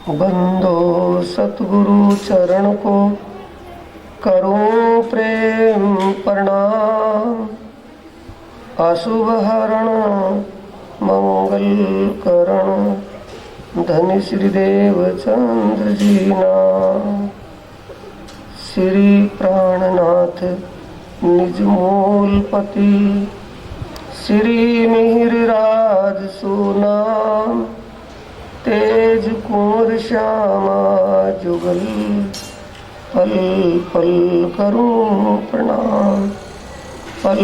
बंदो सतगुरु चरण को करूं प्रेम प्रणाम। अशुभ हरण मंगल करण धन श्री देव चंद्र जी नाम। श्री प्राणनाथ निज मूलपति श्री मिहिर राज सुनाम। तेज कुंवर श्यामा जुगल पल पल करूं प्रणाम। पल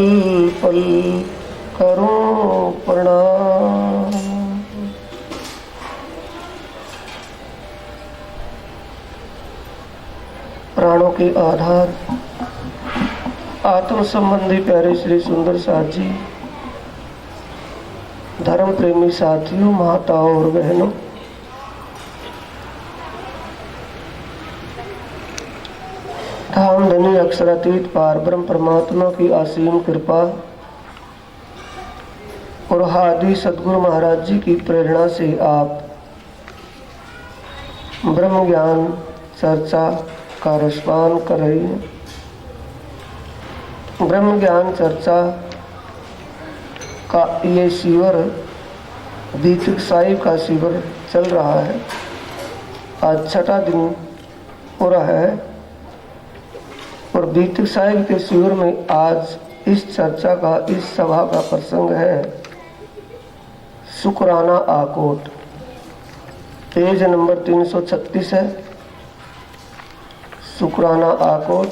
पल करूं प्रणाम। प्राणों के आधार आत्म संबंधी प्यारे श्री सुंदर साथ जी, धर्म प्रेमी साथियों, माताओं और बहनों, धाम धनी अक्षरातीत पार ब्रह्म परमात्मा की असीम कृपा और हादी सदगुरु महाराज जी की प्रेरणा से आप ब्रह्म ज्ञान चर्चा का रसपान कर रहे हैं। ब्रह्म ज्ञान चर्चा का ये शिविर दीक्षित साहिब का शिविर चल रहा है। आज छठा दिन हो रहा है और दीक्षित साहिब के शिविर में आज इस चर्चा का, इस सभा का प्रसंग है शुक्राना आकोट। पेज नंबर 336 है। शुक्राना आकोट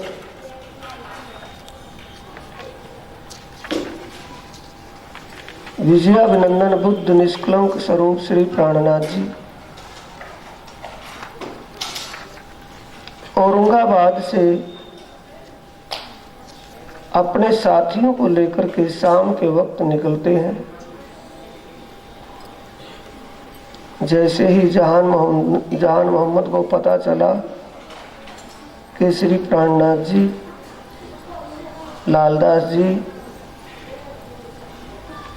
विजयाभिनंदन बुद्ध निष्कलंक स्वरूप श्री प्राणनाथ जी औरंगाबाद से अपने साथियों को लेकर के शाम के वक्त निकलते हैं। जैसे ही जहान मोहम्मद को पता चला कि श्री प्राणनाथ जी, लालदास जी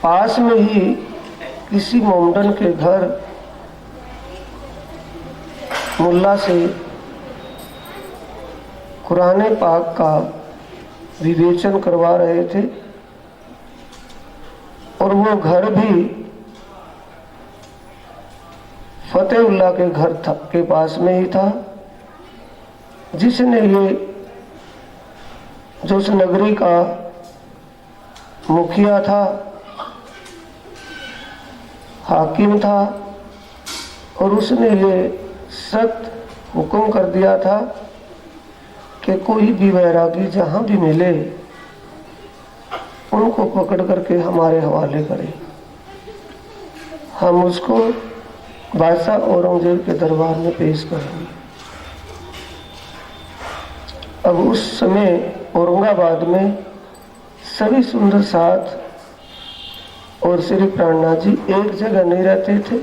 पास में ही किसी मोमडन के घर मुल्ला से कुरान पाक का विवेचन करवा रहे थे और वो घर भी फतेहुल्ला के घर के पास में ही था, जिसने ये जो उस नगरी का मुखिया था, हाकिम था, और उसने ये सख्त हुक्म कर दिया था कि कोई भी वैरागी जहाँ भी मिले उनको पकड़ करके हमारे हवाले करें, हम उसको बादशाह औरंगजेब के दरबार में पेश करेंगे। अब उस समय औरंगाबाद में सभी सुंदर साथ और श्री प्राणनाथ जी एक जगह नहीं रहते थे,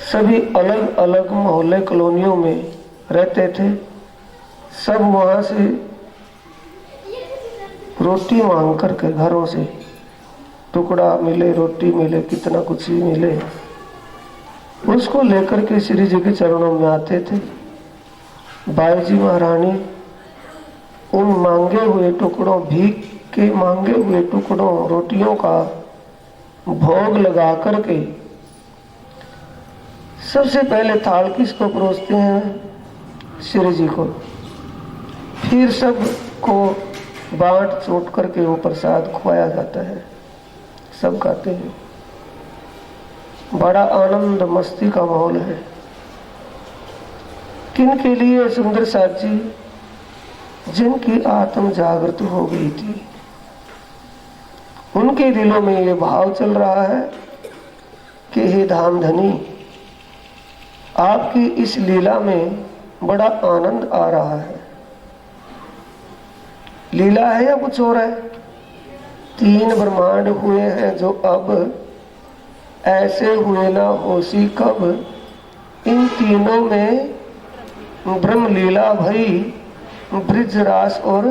सभी अलग अलग मोहल्ले कॉलोनियों में रहते थे। सब वहाँ से रोटी मांग करके घरों से टुकड़ा मिले, रोटी मिले, कितना कुछ ही मिले, उसको लेकर के श्री जी के चरणों में आते थे। बाई जी महारानी उन मांगे हुए टुकड़ों, भीख के मांगे हुए टुकड़ों, रोटियों का भोग लगा करके सबसे पहले थाल किसको परोसते हैं? श्री जी को। फिर सब को बांट चोट करके वो प्रसाद खुआया जाता है, सब खाते हैं। बड़ा आनंद मस्ती का माहौल है। किन के लिए? सुंदर साथ जी, जिनकी आत्म जागृत हो गई थी, उनके दिलों में ये भाव चल रहा है कि हे धाम धनी, आपकी इस लीला में बड़ा आनंद आ रहा है। लीला है या कुछ और है? 3 ब्रह्मांड हुए हैं जो अब ऐसे हुए ना होसी कब। इन तीनों में ब्रह्म लीला भई, ब्रिज रास और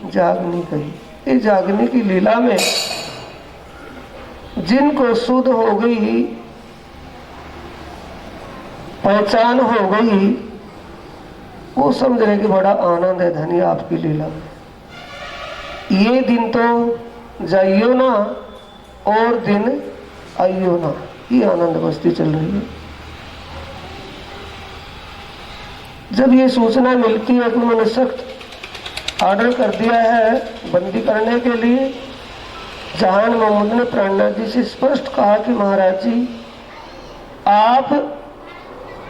जागनी गई। ये जागने की लीला में जिनको शुद्ध हो गई पहचान हो गई, वो समझ रहे कि बड़ा आनंद है धनी आपकी लीला में। ये दिन तो जाइयो ना और दिन आइयो ना, ये आनंद मस्ती चल रही है। जब ये सूचना मिलती है कि उन्होंने सख्त ऑर्डर कर दिया है बंदी करने के लिए, जहान मोहम्मद ने प्राणनाथ जी से स्पष्ट कहा कि महाराज जी आप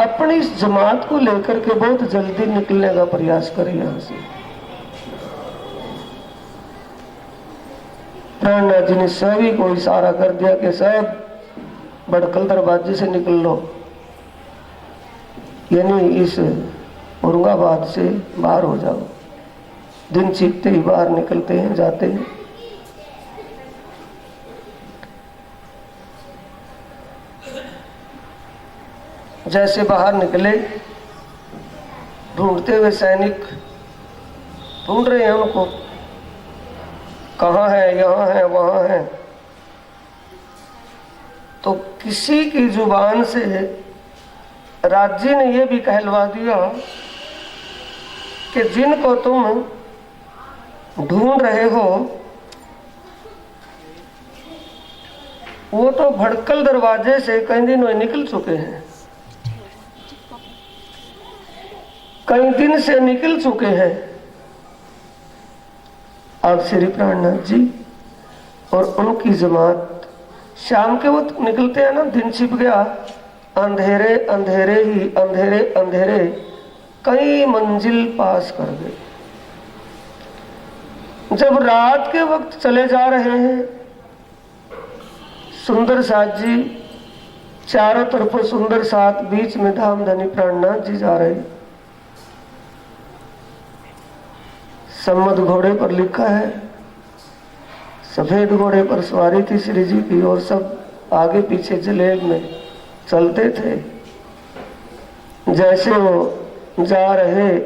अपनी इस जमात को लेकर के बहुत जल्दी निकलने का प्रयास करें यहां से। प्राणनाथ जी ने सभी को इशारा कर दिया कि सब बड़कल दरवाजे से निकल लो, यानी इस औरंगाबाद से बाहर हो जाओ। दिन चीखते ही बाहर निकलते हैं, जाते हैं। जैसे बाहर निकले, ढूंढते हुए सैनिक ढूंढ रहे हैं उनको, कहाँ है, यहाँ है, वहां है। तो किसी की जुबान से राज्य ने यह भी कहलवा दिया कि जिनको तुम ढूंढ रहे हो वो तो भड़कल दरवाजे से कई दिन में निकल चुके हैं, कई दिन से निकल चुके हैं। अब श्री प्राणनाथ जी और उनकी जमात शाम के वक्त निकलते हैं ना, दिन छिप गया, अंधेरे अंधेरे ही अंधेरे अंधेरे कई मंजिल पास कर गए। जब रात के वक्त चले जा रहे हैं, सुंदर साथ जी चारों तरफ सुंदर साथ, बीच में धामधनी प्राणनाथ जी जा रहे। सम्मत घोड़े पर लिखा है, सफेद घोड़े पर सवारी थी श्री जी की, और सब आगे पीछे जलेब में चलते थे। जैसे वो जा रहे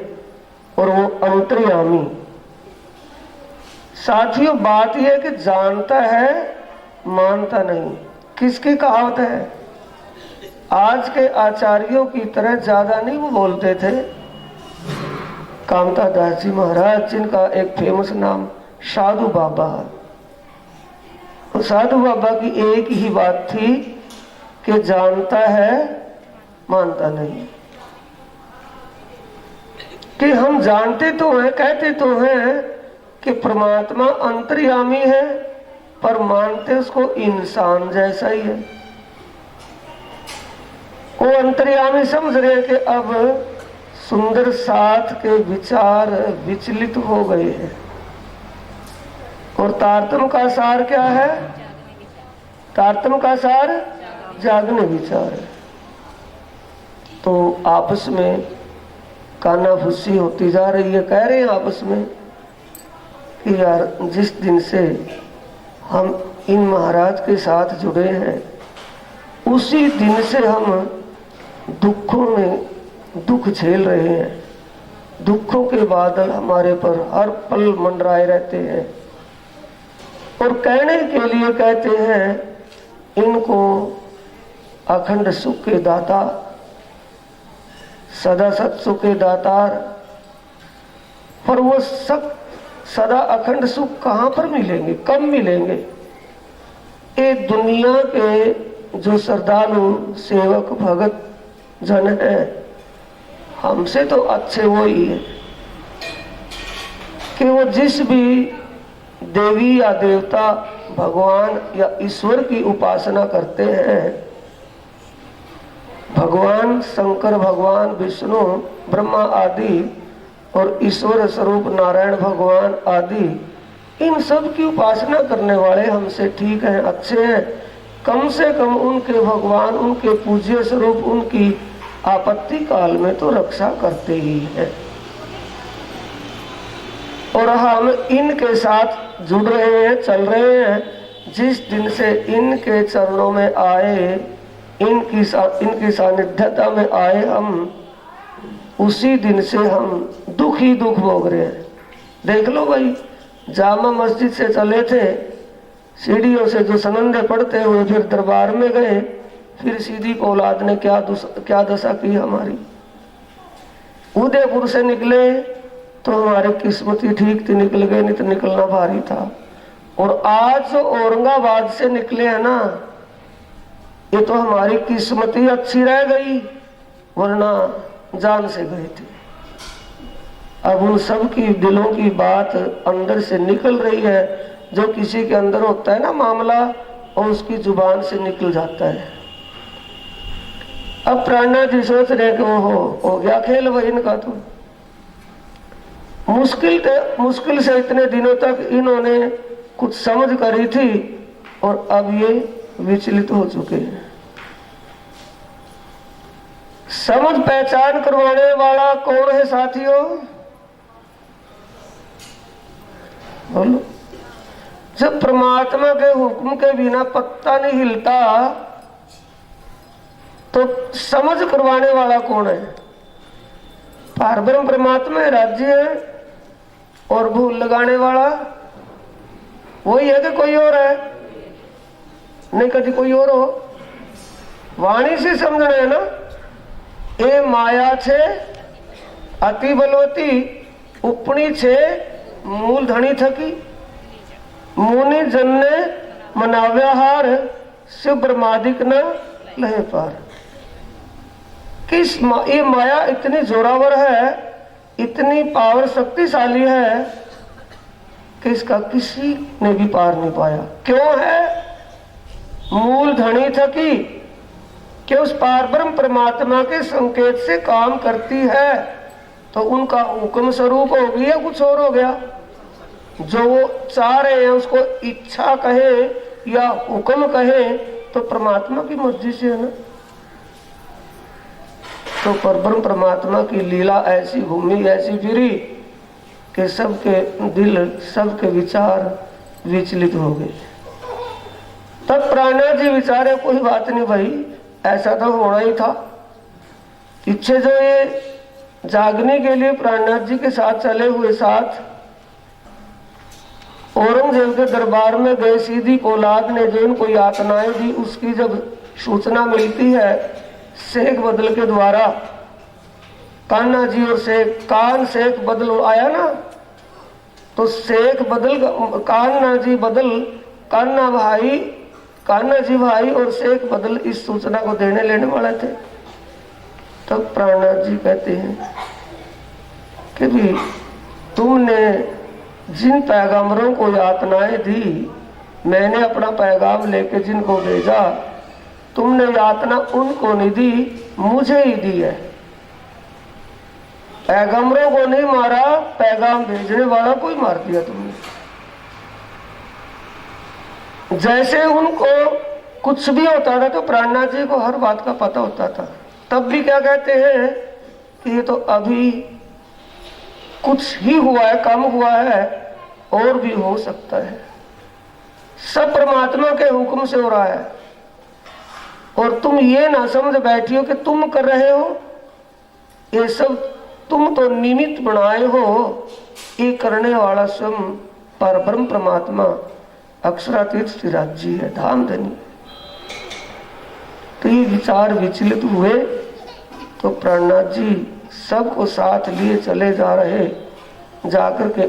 और वो अंतर्यामी। साथियों बात यह कि जानता है मानता नहीं, किसकी कहावत है? आज के आचार्यों की तरह ज्यादा नहीं वो बोलते थे। कामता दास जी महाराज, जिनका एक फेमस नाम साधु बाबा है, तो साधु बाबा की एक ही बात थी कि जानता है मानता नहीं। कि हम जानते तो हैं, कहते तो हैं कि परमात्मा अंतर्यामी है, पर मानते उसको इंसान जैसा ही है। वो अंतर्यामी समझ रहे कि अब सुंदर साथ के विचार विचलित हो गए हैं। और तारतम का सार क्या है? तारतम का सार जागने विचार है। तो आपस में कानाफूसी होती जा रही है। कह रहे हैं आपस में कि यार जिस दिन से हम इन महाराज के साथ जुड़े हैं, उसी दिन से हम दुखों में दुख झेल रहे हैं। दुखों के बादल हमारे पर हर पल मंडराए रहते हैं। और कहने के लिए कहते हैं इनको अखंड सुख के दाता, सदा सत सुख के दातार। पर वो सदा अखंड सुख कहाँ पर मिलेंगे, कब मिलेंगे? ये दुनिया के जो श्रद्धालु सेवक भगत जन है, हमसे तो अच्छे वो ही है कि वो जिस भी देवी या देवता, भगवान या ईश्वर की उपासना करते हैं, भगवान शंकर, भगवान विष्णु, ब्रह्मा आदि और ईश्वर स्वरूप नारायण भगवान आदि, इन सब की उपासना करने वाले हमसे ठीक हैं, अच्छे हैं। कम से कम उनके भगवान, उनके पूज्य स्वरूप, उनकी आपत्ति काल में तो रक्षा करते ही हैं। और हम इनके साथ जुड़ रहे हैं, चल रहे हैं। जिस दिन से इनके चरणों में आए, इनकी सानिध्यता में आए हम, उसी दिन से हम दुख ही दुख भोग रहे हैं। देख लो भाई, जामा मस्जिद से चले थे, सीढ़ियों से जो सनंदे पड़ते हुए फिर दरबार में गए, फिर सीधी औलाद ने क्या दशा की हमारी। उदयपुर से निकले तो हमारी किस्मत ही ठीक थी, निकल गए, नहीं तो निकलना भारी था। और आज जो औरंगाबाद से निकले हैं ना, ये तो हमारी किस्मत ही अच्छी रह गई, वरना जान से गए थे। अब उन सब की दिलों की बात अंदर से निकल रही है, जो किसी के अंदर होता है ना मामला, और उसकी जुबान से निकल जाता है। अब प्राणनाथ जी सोच रहे कि वो हो गया खेल वही इनका। तो मुश्किल से इतने दिनों तक इन्होंने कुछ समझ करी थी, और अब ये विचलित हो चुके हैं। समझ पहचान करवाने वाला कौन है साथियों? बोलो। जब परमात्मा के हुक्म के बिना पत्ता नहीं हिलता, तो समझ करवाने वाला कौन है? पारब्रह्म परमात्मा है, राज्य है, और भूल लगाने वाला वही है कि कोई और है? नहीं, कभी कोई और हो। वाणी से समझना है ना। ए माया छे अति बलवती, उपनी छे मूल धनी थकी, मुनि जन ने मनाव्या हार, शिव ब्रह्मादिक न लहे पार। ये माया इतनी जोरावर है, इतनी पावर शक्तिशाली है कि इसका किसी ने भी पार नहीं पाया। क्यों है? मूल धनी थकी, कि उस पारब्रह्म परमात्मा के संकेत से काम करती है, तो उनका हुक्म स्वरूप हो गया या कुछ और हो गया? जो वो चाह रहे हैं उसको इच्छा कहे या हुक्म कहे, तो परमात्मा की मर्जी से है ना। तो परब्रह्म परमात्मा की लीला ऐसी घूमी, ऐसी फिरी कि सबके दिल, सबके विचार विचलित हो गए। तब प्राणनाथ जी विचारे कोई बात नहीं भाई, ऐसा तो होना ही था। पीछे जो ये जागने के लिए प्राणनाथ जी के साथ चले हुए साथ औरंगजेब के दरबार में गए, सीधी औलाद ने जो इनको यातनाएं दी, उसकी जब सूचना मिलती है शेख बदल के द्वारा, कान्हा जी और शेख, कान शेख बदल आया ना, तो शेख बदल, कान्हा जी बदल, कान्हा जी भाई और शेख बदल इस सूचना को देने लेने वाले थे। तब प्राणनाथ जी कहते हैं कि भी तुमने जिन पैगाम्बरों को यातनाएं दी, मैंने अपना पैगाम लेके जिनको भेजा, तुमने यातना उनको नहीं दी, मुझे ही दी है। पैगंबरों को नहीं मारा, पैगाम भेजने वाला को ही मार दिया तुमने। जैसे उनको कुछ भी होता था तो प्राणनाथ जी को हर बात का पता होता था, तब भी क्या कहते हैं कि ये तो अभी कुछ ही हुआ है, कम हुआ है, और भी हो सकता है। सब परमात्मा के हुक्म से हो रहा है, और तुम ये ना समझ बैठी हो कि तुम कर रहे हो, ये सब तुम तो निमित्त बनाए हो, ये करने वाला स्वयं परब्रह्म परमात्मा अक्षरातीत स्थिराज जी है, धाम धनी। तो ये विचार विचलित हुए, तो प्राणनाथ जी सबको साथ लिए चले जा रहे, जाकर के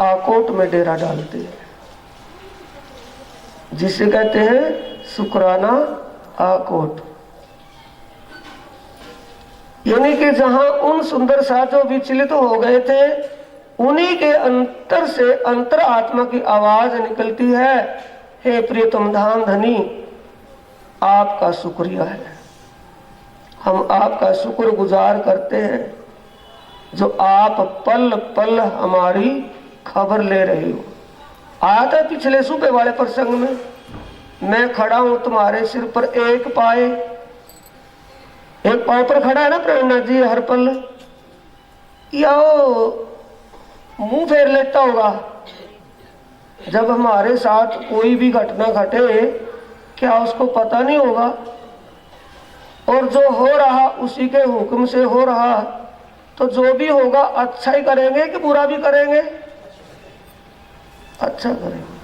आकोट में डेरा डालते हैं, जिसे कहते हैं शुक्राना आकोट। यानी कि जहां उन सुंदर साधु विचलित हो गए थे, उन्हीं के अंतर से अंतर आत्मा की आवाज निकलती है, हे प्रियतम धाम धनी, आपका शुक्रिया है, हम आपका शुक्रगुजार करते हैं जो आप पल पल हमारी खबर ले रहे हो। आया था पिछले सुबह वाले प्रसंग में, मैं खड़ा हूं तुम्हारे सिर पर एक पाए, एक पांव पर खड़ा है ना प्राणनाथ जी हर पल, या मुंह फेर लेता होगा जब हमारे साथ कोई भी घटना घटे? क्या उसको पता नहीं होगा? और जो हो रहा उसी के हुक्म से हो रहा, तो जो भी होगा अच्छा ही करेंगे कि बुरा भी करेंगे? अच्छा करेंगे।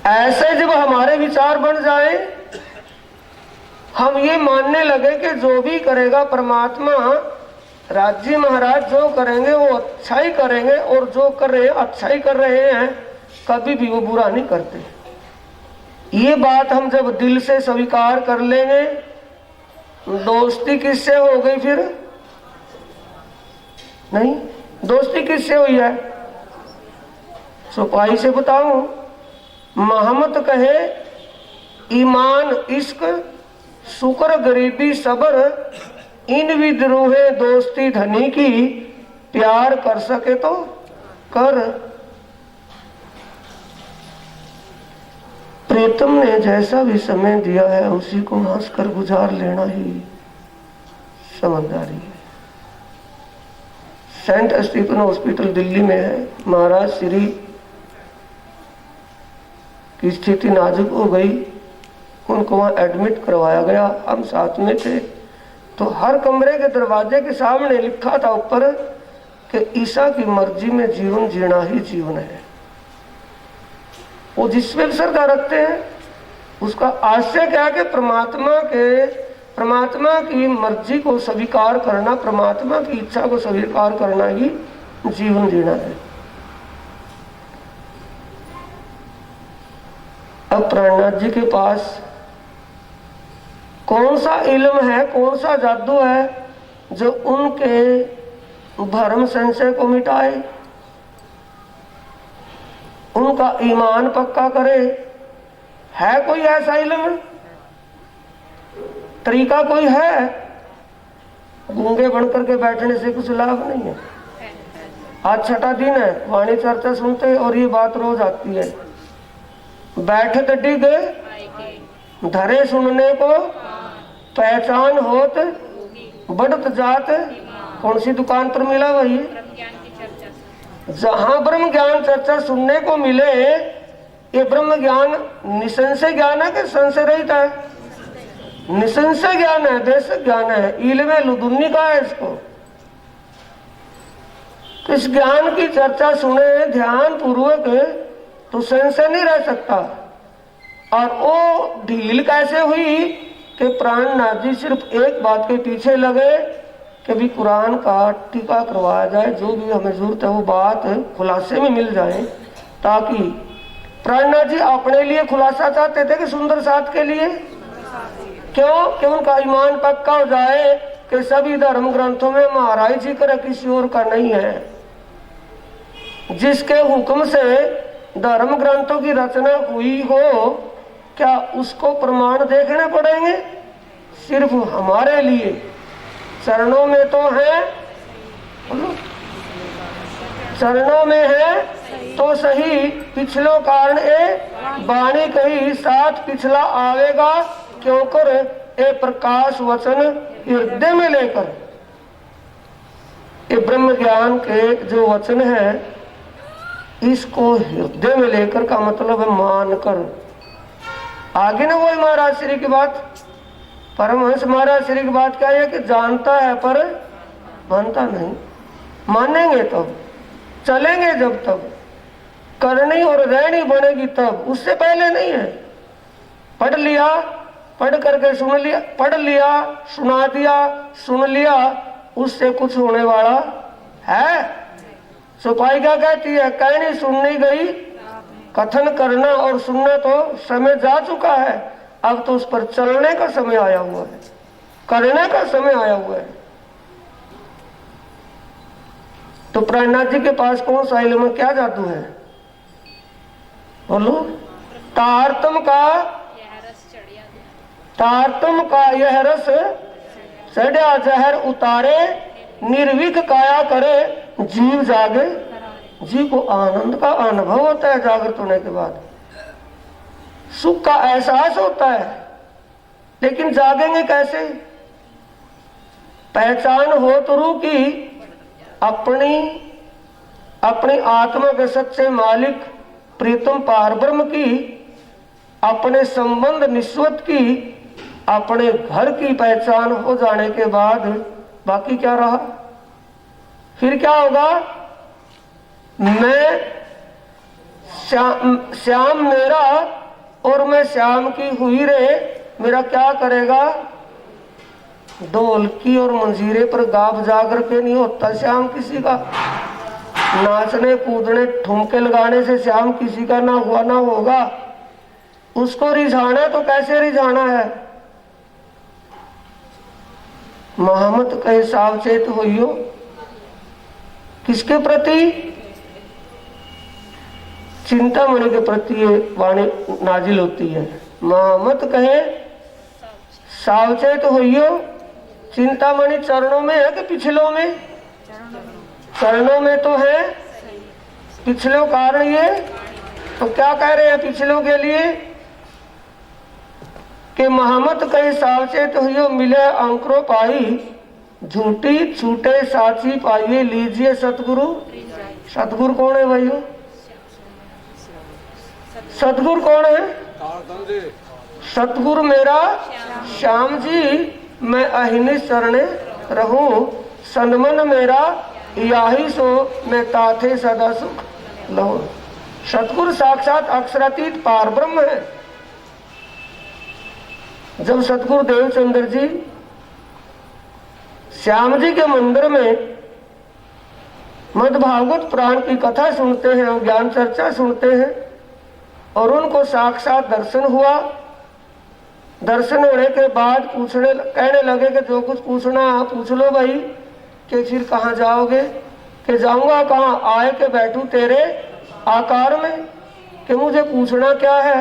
ऐसे जब हमारे विचार बन जाए, हम ये मानने लगे कि जो भी करेगा परमात्मा, राज्य महाराज जो करेंगे वो अच्छा ही करेंगे, और जो कर रहे हैं अच्छा ही कर रहे हैं, कभी भी वो बुरा नहीं करते। ये बात हम जब दिल से स्वीकार कर लेंगे, दोस्ती किससे हो गई फिर? नहीं, दोस्ती किससे हुई है? सफाई से बताऊं, मोहम्मद कहे ईमान, इश्क, शुक्र, गरीबी, सब्र, इन विद्रोहे दोस्ती धनी की, प्यार कर सके तो कर। प्रीतम ने जैसा भी समय दिया है उसी को हंसकर गुजार लेना ही समझदारी है। सेंट स्टीफन हॉस्पिटल दिल्ली में है। महाराज श्री की स्थिति नाजुक हो गई, उनको वहां एडमिट करवाया गया। हम साथ में थे, तो हर कमरे के दरवाजे के सामने लिखा था ऊपर कि ईसा की मर्जी में जीवन जीना ही जीवन है। वो जिस पे श्रद्धा रखते हैं उसका आशय क्या है कि परमात्मा की मर्जी को स्वीकार करना, परमात्मा की इच्छा को स्वीकार करना ही जीवन जीना है। अब प्राणनाथ जी के पास कौन सा इल्म है, कौन सा जादू है जो उनके भ्रम संशय को मिटाए, उनका ईमान पक्का करे? है कोई ऐसा इल्म? तरीका कोई है? गूंगे बनकर के बैठने से कुछ लाभ नहीं है। आज छठा दिन है, वाणी चर्चा सुनते और ये बात रोज आती है, बैठे तो डिग धरे सुनने को, पहचान होत बढ़त जात। कौन सी दुकान पर मिला भाई? जहां ब्रह्म ज्ञान चर्चा सुनने को मिले। ये ब्रह्म ज्ञान निसंशय ज्ञान है कि संशय रहित है? निसंशय ज्ञान है, देशक ज्ञान है, इल्मे लुदुन्नी का है इसको। इस ज्ञान की चर्चा सुने ध्यान पूर्वक तो संशय नहीं रह सकता। और वो ढील कैसे हुई कि प्राणनाथ जी सिर्फ एक बात के पीछे लगे कि भी कुरान का टीका करवाया जाए, जो भी हमें जरूरत है वो बात खुलासे में मिल जाए। ताकि प्राणनाथ जी अपने लिए खुलासा चाहते थे कि सुंदर साथ के लिए? क्यों? कि उनका ईमान पक्का हो जाए कि सभी धर्म ग्रंथों में महाराज जी का किसी और का नहीं है। जिसके हुक्म से धर्म ग्रंथों की रचना हुई हो, क्या उसको प्रमाण देखने पड़ेंगे? सिर्फ हमारे लिए चरणों में तो है, चरणों में है तो सही, पिछलो कारण ए बाणी कही, साथ पिछला आवेगा क्यों कर, ए प्रकाश वचन हृदय में लेकर। ये ब्रह्म ज्ञान के जो वचन है, इसको हृदय में लेकर का मतलब है मानकर। आगे ना वही महाराज श्री की बात, परमहंस महाराज श्री की बात क्या है कि जानता है पर मानता नहीं। मानेंगे तब, चलेंगे जब, तब करनी और रहनी बनेगी तब, उससे पहले नहीं है। पढ़ लिया, पढ़ करके सुन लिया, पढ़ लिया सुना दिया, सुन लिया, उससे कुछ होने वाला है? सफाई क्या कहती है? कहनी सुननी गई, कथन करना और सुनना तो समय जा चुका है, अब तो उस पर चलने का समय आया हुआ है, करने का समय आया हुआ है। तो प्राणनाथ जी के पास कौन सा इल्म, क्या जादू है? बोलो। तारतम का यह रस चढ़िया जहर उतारे, निर्विक काया करे जीव जागे। जीव को आनंद का अनुभव होता है जागृत होने के बाद, सुख का एहसास होता है, लेकिन जागेंगे कैसे? पहचान हो तो रूह की, अपनी आत्मा के सच्चे मालिक प्रीतम पारब्रह्म की, अपने संबंध निस्वत की, अपने घर की पहचान हो जाने के बाद बाकी क्या रहा? फिर क्या होगा? मैं श्याम मेरा और मैं श्याम की हुई रे, मेरा क्या करेगा? ढोलकी और मंजीरे पर गा बजा करके नहीं होता श्याम किसी का। नाचने कूदने ठुमके लगाने से श्याम किसी का ना हुआ ना होगा। उसको रिझाना तो कैसे रिझाना है? मोहम्मद कहे सावचेत होइयो। किसके प्रति? चिंतामणि के प्रति ये वाणी नाजिल होती है। मोहम्मद कहे सावचेत होइयो। चिंतामणि चरणों में है कि पिछलों में? चरणों में तो है। पिछलों कारण ये तो क्या कह रहे हैं पिछलों के लिए कि मोहम्मद कहे सावचेत होइयो, मिले अंकुरो पाई, झूठी छूटे साची पाइए, लीजिए सतगुरु। सतगुरु कौन है भाइयों? सतगुरु कौन है? सतगुरु मेरा श्याम जी, मैं अहिनी शरणे रहूं, सनमन मेरा याही सो, मैं ताथे सदा सुख लहूं। सतगुरु साक्षात अक्षरातीत पार ब्रह्म है। जब सतगुरु देवचंद्र जी श्याम जी के मंदिर में मद्भागवत पुराण की कथा सुनते हैं, ज्ञान चर्चा सुनते हैं और उनको साक्षात दर्शन हुआ। दर्शन होने के बाद कहने लगे कि जो कुछ पूछना पूछ लो भाई। कि फिर कहाँ जाओगे? कि जाऊंगा कहाँ, आए के बैठूं तेरे आकार में। कि मुझे पूछना क्या है?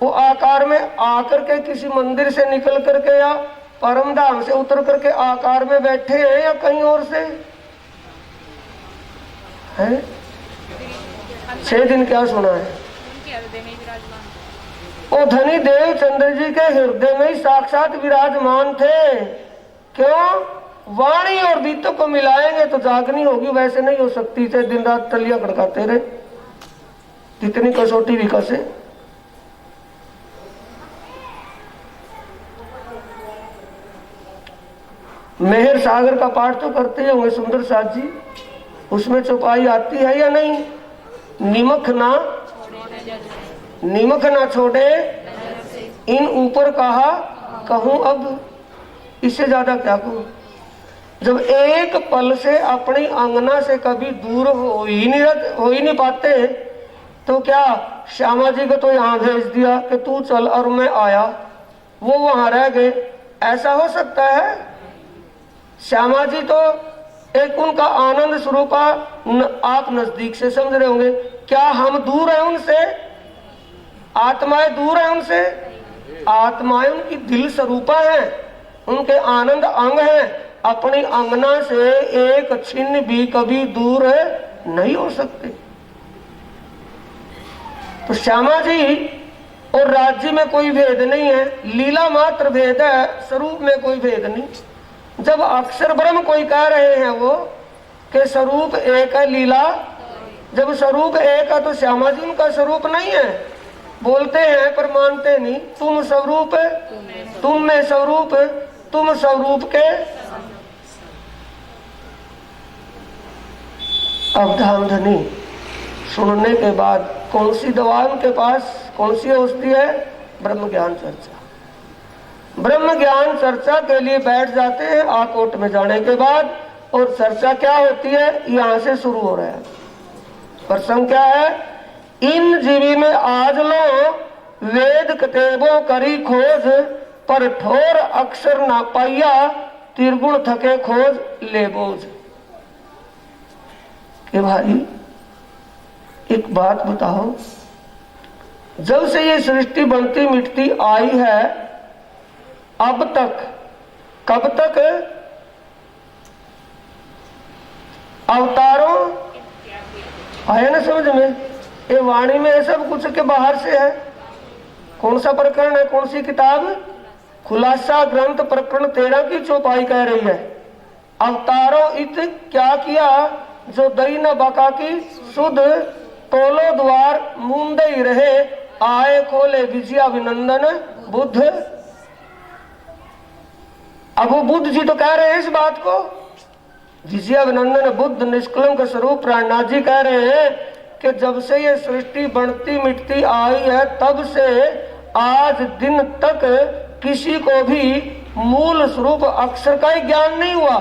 वो आकार में आकर के किसी मंदिर से निकल करके या परम धाम से उतर करके आकार में बैठे हैं या कहीं और से हैं? 6 दिन क्या सुना है? वो धनी देवचंद्र जी के हृदय में ही साक्षात विराजमान थे। क्यों? वाणी और बीतों को मिलाएंगे तो जागनी होगी, वैसे नहीं हो सकती। चाहे दिन रात तलियां खड़काते रहे, कितनी कसौटी भी कसे। मेहर सागर का पाठ तो करते ही होंगे सुंदर साथ जी। उसमें चौपाई आती है या नहीं? निमक ना छोड़े इन ऊपर कहा कहूं अब। इससे ज्यादा क्या कहूं? जब एक पल से अपनी अंगना से कभी दूर हो ही नहीं पाते तो क्या श्यामा जी को तो यहाँ भेज दिया कि तू चल और मैं आया, वो वहां रह गए। ऐसा हो सकता है? श्यामा जी तो एक उनका आनंद स्वरूप आप नजदीक से समझ रहे होंगे। क्या हम दूर हैं उनसे? आत्माएं दूर हैं उनसे? आत्माएं उनकी दिल स्वरूपा हैं, उनके आनंद अंग हैं। अपनी अंगना से एक छिन्न भी कभी दूर नहीं हो सकते। तो श्यामा जी और राज्य में कोई भेद नहीं है, लीला मात्र भेद है, स्वरूप में कोई भेद नहीं। जब अक्षर ब्रह्म कोई कह रहे हैं वो कि स्वरूप एक है, लीला जब स्वरूप एक है तो श्यामा जी उनका स्वरूप नहीं है। बोलते हैं पर मानते नहीं। तुम स्वरूप, तुम में स्वरूप, तुम स्वरूप के। अब धामधनी सुनने के बाद कौन सी दवा उनके पास, कौन सी औषधि है? ब्रह्म ज्ञान चर्चा। ब्रह्म ज्ञान चर्चा के लिए बैठ जाते हैं आकोट में जाने के बाद। और चर्चा क्या होती है? यहाँ से शुरू हो रहा है। प्रसंग क्या है? इन जीवी में आज लो वेद कतेबों करी खोज, पर ठोर अक्षर ना पाइया, त्रिगुण थके खोज ले बोझ। कि भाई एक बात बताओ, जब से ये सृष्टि बनती मिटती आई है अब तक, कब तक? अवतारों आया ना समझ में? ये वाणी में है सब कुछ के बाहर से है। कौन सा प्रकरण है? कौन सी किताब? खुलासा ग्रंथ प्रकरण 13 की चौपाई कह रही है। अवतारों इत क्या किया, जो दई न बका की सुध, तोलो द्वार मूंदे ही रहे, आए खोले विजया विनंदन बुद्ध। अब वो बुद्ध जी तो कह रहे हैं इस बात को, विजया विनंदन बुद्ध निष्कलंक स्वरूप प्राणनाथ जी कह रहे हैं कि जब से ये सृष्टि बढ़ती मिटती आई है तब से आज दिन तक किसी को भी मूल स्वरूप अक्षर का ही ज्ञान नहीं हुआ।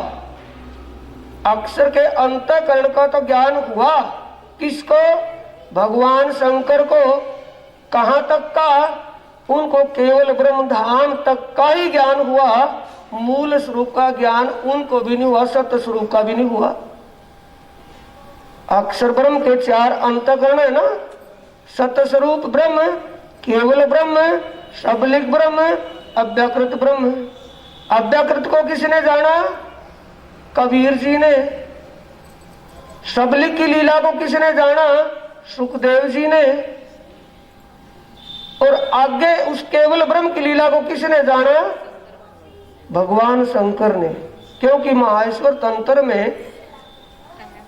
अक्षर के अंतःकरण का तो ज्ञान हुआ, किसको? भगवान शंकर को। कहां तक का? उनको केवल ब्रह्म धाम तक का ही ज्ञान हुआ, मूल स्वरूप का ज्ञान उनको भी नहीं हुआ, सत्य स्वरूप का भी नहीं हुआ। अक्षर ब्रह्म के 4 अंतःकरण है ना, सत्य स्वरूप ब्रह्म, केवल ब्रह्म, सबलिक ब्रह्म, अव्याकृत ब्रह्म। अव्याकृत को किसने जाना? कबीर जी ने। सबलिक की लीला को किसने जाना? सुखदेव जी ने। और आगे उस केवल ब्रह्म की लीला को किसने जाना? भगवान शंकर ने। क्योंकि महाईश्वर तंत्र में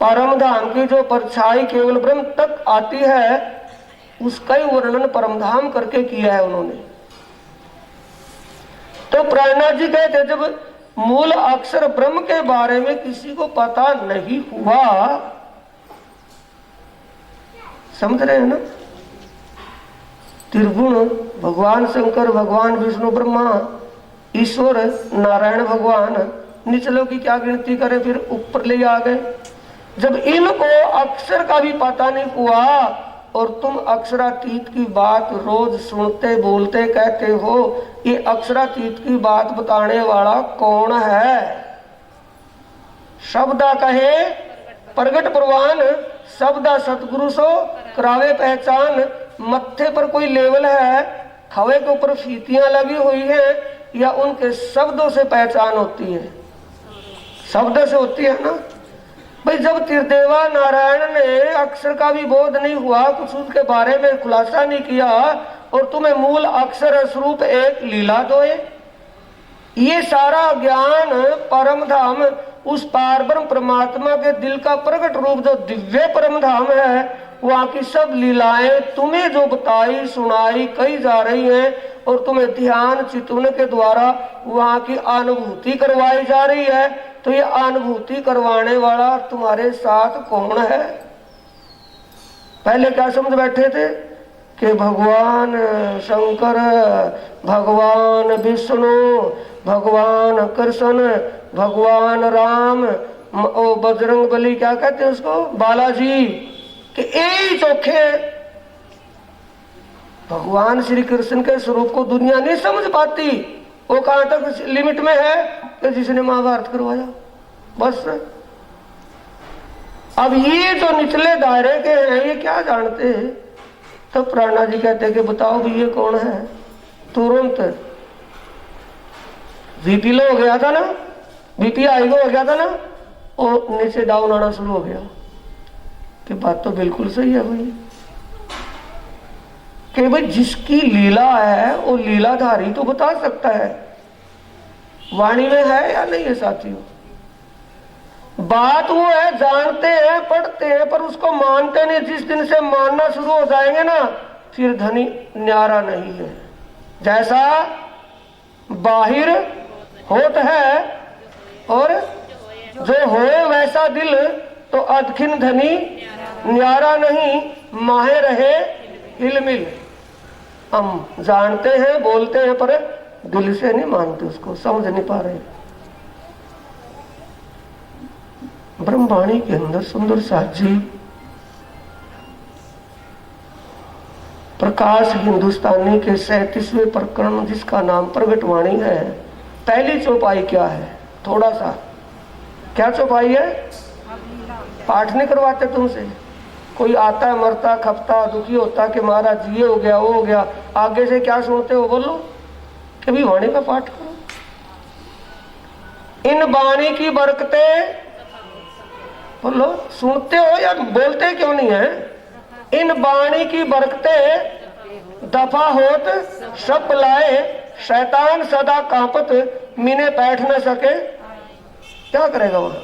परम धाम की जो परछाई केवल ब्रह्म तक आती है उसका ही वर्णन परम धाम करके किया है उन्होंने। तो प्राणनाथ जी कहते जब मूल अक्षर ब्रह्म के बारे में किसी को पता नहीं हुआ, समझ रहे हैं ना? त्रिगुण भगवान शंकर, भगवान विष्णु, ब्रह्मा, ईश्वर, नारायण भगवान, निचलों की क्या गिनती करें, फिर ऊपर ले आ गए। जब इनको अक्षर का भी पता नहीं हुआ और तुम अक्षरातीत की बात रोज सुनते बोलते कहते हो, ये अक्षरातीत की बात बताने वाला कौन है? शब्दा कहे प्रगट प्रवान, शब्दा सतगुरु सो करावे पहचान। मत्थे पर कोई लेवल है, खवे के ऊपर फीतियां लगी हुई हैं, या उनके शब्दों से पहचान होती है? शब्द से होती है ना भाई। जब त्रिदेवा नारायण ने अक्षर का भी बोध नहीं हुआ, कुछ उसके बारे में खुलासा नहीं किया, और तुम्हें मूल अक्षर स्वरूप एक लीला दो, ये सारा ज्ञान परम धाम उस पारब्रह्म परमात्मा के दिल का प्रकट रूप जो दिव्य परम धाम है, वहां की सब लीलाएं तुम्हें जो बताई सुनाई कही जा रही हैं, और तुम्हें ध्यान चितवन के द्वारा वहां की अनुभूति करवाई जा रही है। तो ये अनुभूति करवाने वाला तुम्हारे साथ कौन है? पहले क्या समझ बैठे थे कि भगवान शंकर, भगवान विष्णु, भगवान कृष्ण, भगवान राम, ओ बजरंग बली, क्या कहते हैं उसको, बालाजी, कि यही चोखे भगवान श्री कृष्ण के स्वरूप को दुनिया नहीं समझ पाती। वो कहां तक लिमिट में है कि जिसने महाभारत करवाया, बस। अब ये जो निचले दायरे के हैं ये क्या जानते हैं? तब तो प्राणा जी कहते हैं कि बताओ भी ये कौन है? तुरंत बीपी लो हो गया था ना, बीपी हाई हो गया था ना, और नीचे डाउन आना शुरू हो गया कि बात तो बिल्कुल सही है भाई, कि भाई जिसकी लीला है वो लीलाधारी तो बता सकता है, वाणी में है या नहीं है साथियों। बात वो है, जानते हैं पढ़ते हैं पर उसको मानते नहीं। जिस दिन से मानना शुरू हो जाएंगे ना, फिर धनी न्यारा नहीं है। जैसा बाहिर होत है और जो होए वैसा दिल, तो अदखिन धनी न्यारा नहीं, माहे रहे हिलमिल। हम जानते हैं बोलते हैं पर दिल से नहीं मानते, उसको समझ नहीं पा रहे। ब्रह्मवाणी के अंदर सुंदर साथ जी प्रकाश हिंदुस्तानी के 37वें प्रकरण जिसका नाम प्रगट वाणी है, पहली चौपाई क्या है? थोड़ा सा क्या चौपाई है? पाठ नहीं करवाते तुमसे? कोई आता है मरता खपता दुखी होता कि महाराज ये हो गया वो हो गया, आगे से क्या सुनते हो? बोलो कि भी वाणी का पाठ करो। इन वाणी की बरकतें, बोलो सुनते हो या बोलते क्यों नहीं है? इन वाणी की बरकतें दफा होत सब लाए, शैतान सदा कांपत मिने बैठ न सके। क्या करेगा वहां?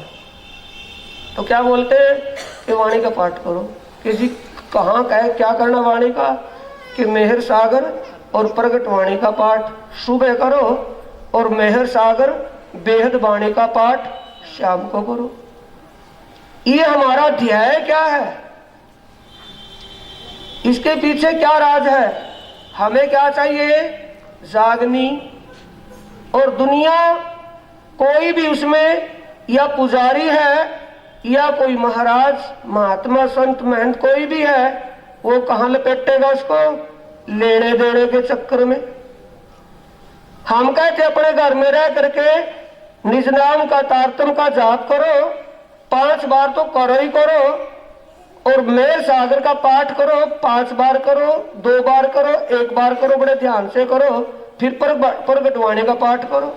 तो क्या बोलते हैं कि वाणी का पाठ करो। कि जी कहाँ कहे क्या करना वाणी का? कि मेहर सागर और प्रगट वाणी का पाठ सुबह करो, और मेहर सागर बेहद वाणी का पाठ शाम को करो। ये हमारा ध्येय क्या है? इसके पीछे क्या राज है? हमें क्या चाहिए? जागनी। और दुनिया कोई भी उसमें या पुजारी है या कोई महाराज महात्मा संत महंत कोई भी है, वो कहां लपेटेगा उसको? लेने देने के चक्कर में। हम कहते अपने घर में रह करके निज नाम का तारतम का जाप करो, 5 बार तो करो ही करो, और मेल सागर का पाठ करो, 5 बार करो, 2 बार करो, 1 बार करो, बड़े ध्यान से करो, फिर प्रगट वाणी का पाठ करो,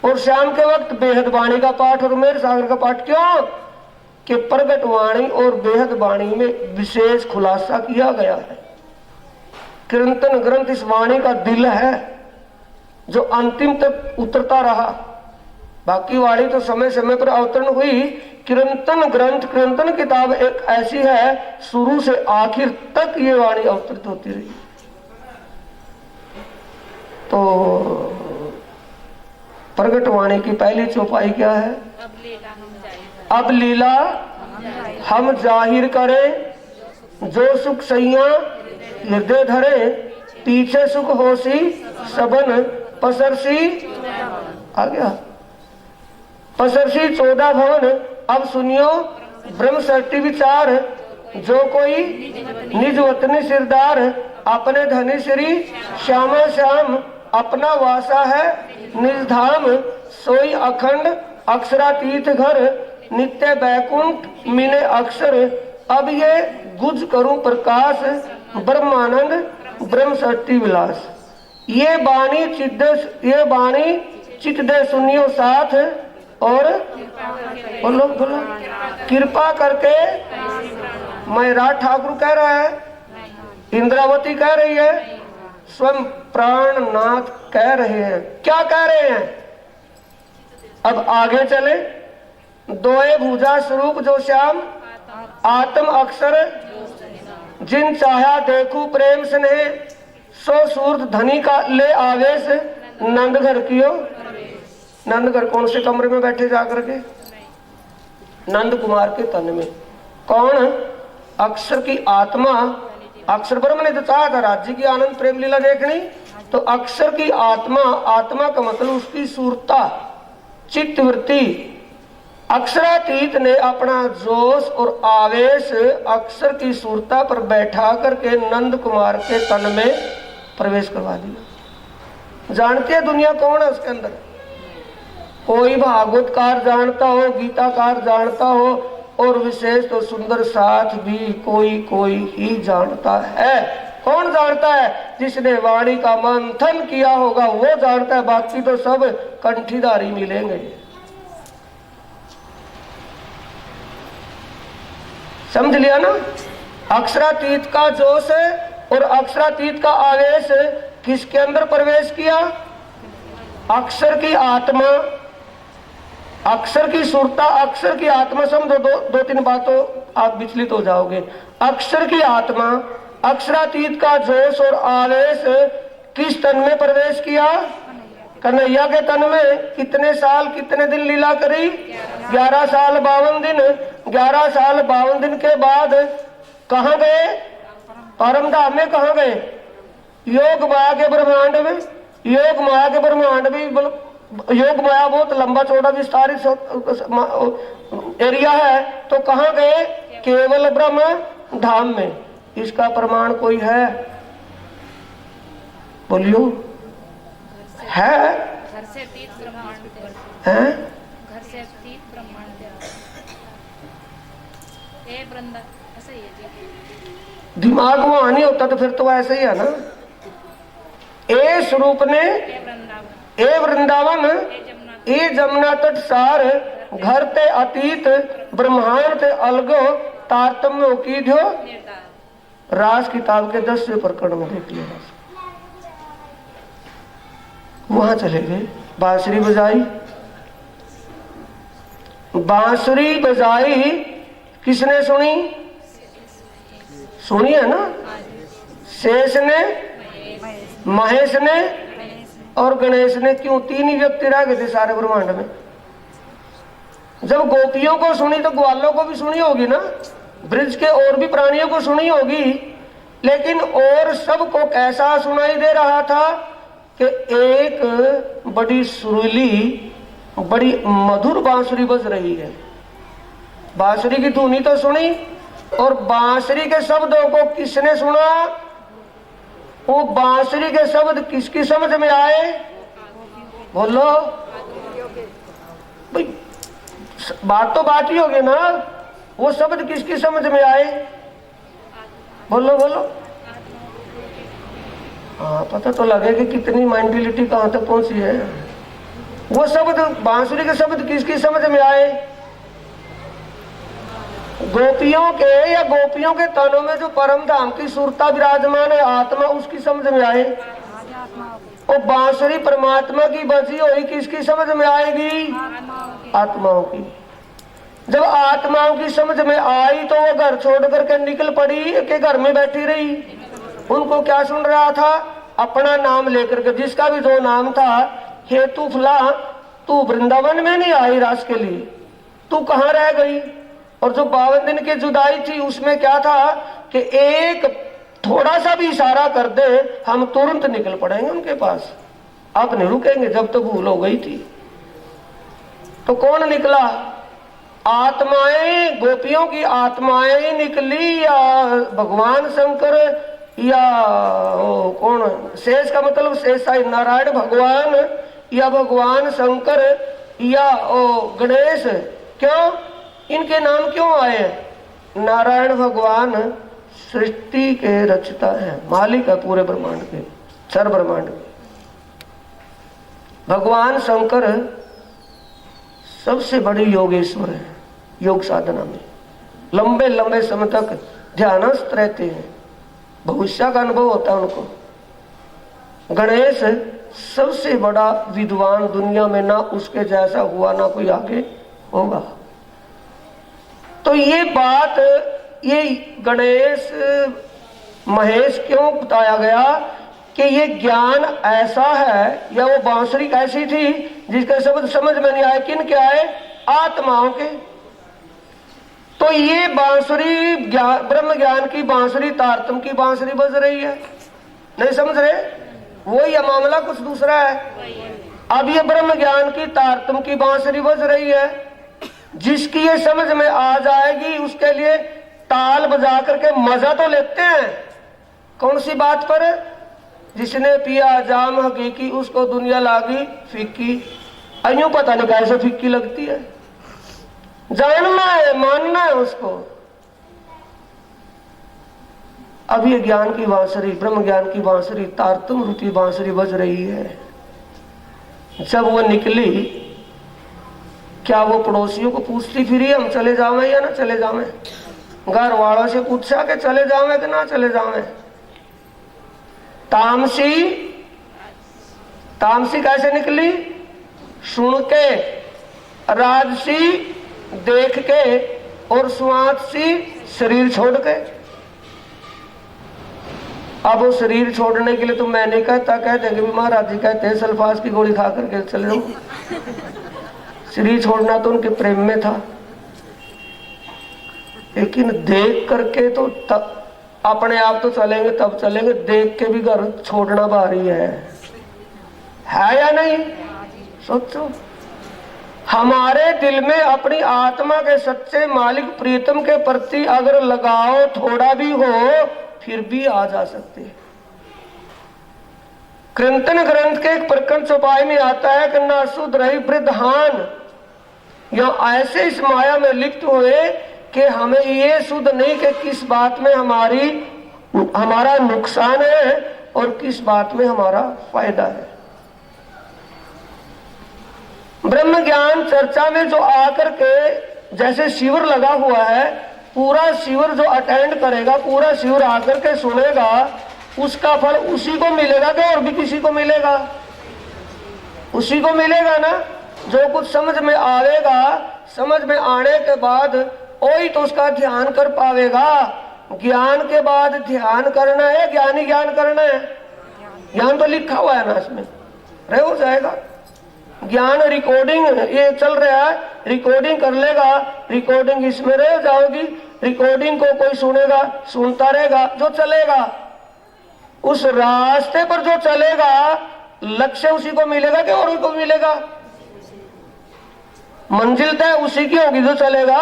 और शाम के वक्त बेहद वाणी का पाठ और मेल सागर का पाठ। क्यों? कि प्रगट वाणी और बेहद वाणी में विशेष खुलासा किया गया है। कीर्तन ग्रंथ इस वाणी का दिल है जो अंतिम तक उतरता रहा। बाकी वाणी तो समय समय पर अवतरण हुई। कीर्तन ग्रंथ, कीर्तन किताब एक ऐसी है, शुरू से आखिर तक ये वाणी अवतरित होती रही। तो प्रगट वाणी की पहली चौपाई क्या है? अब लीला हम जाहिर करें, जो सुख सैया हृदय धरे, पीछे सुख होसी सबन पसरसी। आ गया पसरसी 14 भवन। अब सुनियो ब्रह्म सृष्टि विचार, जो कोई निज वतनी सिरदार, अपने धनी श्री श्यामा श्याम, अपना वासा है निज धाम, सोई अखंड अक्षरातीत घर, नित्य बैकुंठ मिले अक्षर। अब ये गुज करूं प्रकाश, ब्रह्मानंद ब्रह्म सृष्टि विलास। ये बाणी चित्त दे सुनियो साथ, और बोलो बोलो कृपा करके। महराज ठाकुर कह रहा है, इंद्रावती कह रही है, स्वयं प्राणनाथ कह रहे हैं। क्या कह रहे हैं? अब आगे चले। दोए भुजा स्वरूप जो श्याम, आत्म अक्षर जिन चाहा देखू प्रेम स्नेह, सो सूरत धनी का ले आवेश, नंद घर कियो। नंद घर कौन से कमरे में बैठे जाकर के? नंद कुमार के तन में। कौन? अक्षर की आत्मा। अक्षर ब्रह्म ने तो चाहा था राज्य की आनंद प्रेम लीला देखनी, तो अक्षर की आत्मा, आत्मा का मतलब उसकी सूरता, चित्तवृत्ति। अक्षरातीत ने अपना जोश और आवेश अक्षर की सूरता पर बैठा करके नंद कुमार के तन में प्रवेश करवा दिया। जानते हैं दुनिया कौन है उसके अंदर? कोई भागवतकार जानता हो, गीताकार जानता हो, और विशेष तो सुंदर साथ भी कोई ही जानता है। कौन जानता है? जिसने वाणी का मंथन किया होगा वो जानता है, बाकी तो सब कंठीदारी मिलेंगे। समझ लिया ना? अक्षरातीत का जोश और अक्षरातीत का आवेश किसके अंदर प्रवेश किया? अक्षर की आत्मा, अक्षर की सुरता, अक्षर की आत्मा। समझो, 2-3 बातों आप विचलित हो जाओगे। अक्षर की आत्मा, अक्षरातीत का जोश और आवेश किस तन में प्रवेश किया? कन्हैया के तन में। कितने साल कितने दिन लीला करी? 11 साल 52 दिन। 11 साल 52 दिन के बाद कहाँ गए? परम धाम में। कहाँ गए? योग माया के ब्रह्मांड में। योग माया के ब्रह्मांड में, योग माया बहुत लंबा चौड़ा विस्तारित एरिया है, तो कहाँ गए? केवल ब्रह्म धाम में। इसका प्रमाण कोई है? बोलियो। है? घर से अतीत ब्रह्मांड है? घर से अतीत ब्रह्मांड ए वृंदा, ऐसा ही है जी। दिमाग वहां नहीं होता तो फिर तो ऐसे ही है ना। ए स्वरूप ने, ए वृंदावन, ए जमुना तट सार, घर ते अतीत ब्रह्मांड ते अलगो, तारतम्य की दो। रास किताब के 10वें प्रकरण में देख लिया। वहां चले गए, बांसुरी बजाई। बांसुरी बजाई किसने सुनी? सुनी है ना? शेष ने, महेश ने और गणेश ने। क्यों? 3 ही व्यक्ति रह गए थे सारे ब्रह्मांड में। जब गोपियों को सुनी तो ग्वालों को भी सुनी होगी ना, ब्रिज के और भी प्राणियों को सुनी होगी। लेकिन और सबको कैसा सुनाई दे रहा था कि एक बड़ी सुरीली, बड़ी मधुर बांसुरी बज रही है। बांसुरी की धुनी तो सुनी, और बांसुरी के शब्दों को किसने सुना? वो बांसुरी के शब्द किसकी समझ में आए? बोलो भाई, बात तो बात ही होगी ना। वो शब्द किसकी समझ में आए? बोलो बोलो। हाँ, पता तो लगे कि कितनी मेंटलिटी कहां तक पहुंची है। वो शब्द, बांसुरी के शब्द किसकी समझ में आए? गोपियों के या गोपियों के तनों में जो परम धाम की सुरता विराजमान है, आत्मा, उसकी समझ में आए। और बांसुरी परमात्मा की बजी हुई किसकी समझ में आएगी? आत्माओं की। जब आत्माओं की समझ में आई तो वो घर छोड़ करके निकल पड़ी कि घर में बैठी रही? उनको क्या सुन रहा था? अपना नाम लेकर के, जिसका भी जो नाम था, हे तू फला, तू वृंदावन में नहीं आई रास के लिए, तू कहाँ रह गई? और जो 52 दिन की जुदाई थी उसमें क्या था कि एक थोड़ा सा भी इशारा कर दे, हम तुरंत निकल पड़ेंगे उनके पास, आप नहीं रुकेंगे जब तक भूल हो गई थी। तो कौन निकला? आत्माएं, गोपियों की आत्माएं निकली, या भगवान शंकर, या कौन? शेष का मतलब शेष नारायण भगवान, या भगवान शंकर, या गणेश। क्यों इनके नाम क्यों आए? नारायण भगवान सृष्टि के रचता है, मालिक है पूरे ब्रह्मांड के, चार ब्रह्मांड के। भगवान शंकर सबसे बड़े योगेश्वर है। योग साधना में लंबे लंबे समय तक ध्यानस्थ रहते हैं, भविष्य का अनुभव होता है उनको। गणेश सबसे बड़ा विद्वान दुनिया में, ना उसके जैसा हुआ ना कोई आगे होगा। तो ये बात, ये गणेश महेश क्यों बताया गया कि ये ज्ञान ऐसा है, या वो बांसुरी कैसी थी जिसके शब्द समझ में नहीं आए? किन के आए? आत्माओं के। तो ये बांसुरी ब्रह्म ज्ञान की बांसुरी, तारतम की बांसुरी बज रही है। नहीं समझ रहे? वही मामला कुछ दूसरा है। अब ये ब्रह्म ज्ञान की तारतम की बांसुरी बज रही है। जिसकी ये समझ में आ जाएगी उसके लिए ताल बजा करके मजा तो लेते हैं। कौन सी बात पर? जिसने पिया जाम हकीकी, उसको दुनिया लागी फीकी। अयूं पता नहीं कैसे फीकी लगती है, जानना है, मानना है उसको। अब ये ज्ञान की बांसुरी, ब्रह्म ज्ञान की बांसुरी, तारतम रूपी बांसुरी बज रही है। जब वो निकली, क्या वो पड़ोसियों को पूछती फिरी हम चले जावे या ना चले जावे? घर वालों से पूछा कि चले जावे कि ना चले जावे? तामसी, तामसी कैसे निकली? सुन के, राजसी देख के, और स्वादसी शरीर छोड़ के। अब वो शरीर छोड़ने के लिए तो मैं नहीं कहता, कह देंगे भी महाराज जी कहते हैं सल्फास की गोली खा करके चले जाओ। शरीर छोड़ना तो उनके प्रेम में था, लेकिन देख करके तो अपने आप तो चलेंगे तब चलेंगे, देख के भी घर छोड़ना भारी है या नहीं? सोचो, हमारे दिल में अपनी आत्मा के सच्चे मालिक प्रीतम के प्रति अगर लगाव थोड़ा भी हो, फिर भी आ जा सकते हैं। कृंतन ग्रंथ के एक प्रकरण चौपाई में आता है कि ना शुद्ध रही वृद्धान, या ऐसे इस माया में लिप्त हुए कि हमें ये शुद्ध नहीं कि किस बात में हमारा नुकसान है और किस बात में हमारा फायदा है। ब्रह्म ज्ञान चर्चा में जो आकर के, जैसे शिविर लगा हुआ है, पूरा शिविर जो अटेंड करेगा, पूरा शिविर आकर के सुनेगा, उसका फल उसी को मिलेगा कि और भी किसी को मिलेगा? उसी को मिलेगा ना। जो कुछ समझ में आवेगा, समझ में आने के बाद वही तो उसका ध्यान कर पावेगा। ज्ञान के बाद ध्यान करना है, ज्ञानी ज्ञान करना है। ज्ञान तो लिखा हुआ है ना, इसमें रह हो जाएगा। ज्ञान रिकॉर्डिंग ये चल रहा है, रिकॉर्डिंग कर लेगा, रिकॉर्डिंग इसमें रह जाओगी, रिकॉर्डिंग को कोई सुनेगा, सुनता रहेगा, जो चलेगा उस रास्ते पर जो चलेगा लक्ष्य उसी को मिलेगा कि और को मिलेगा? मंजिल तय उसी की होगी जो चलेगा।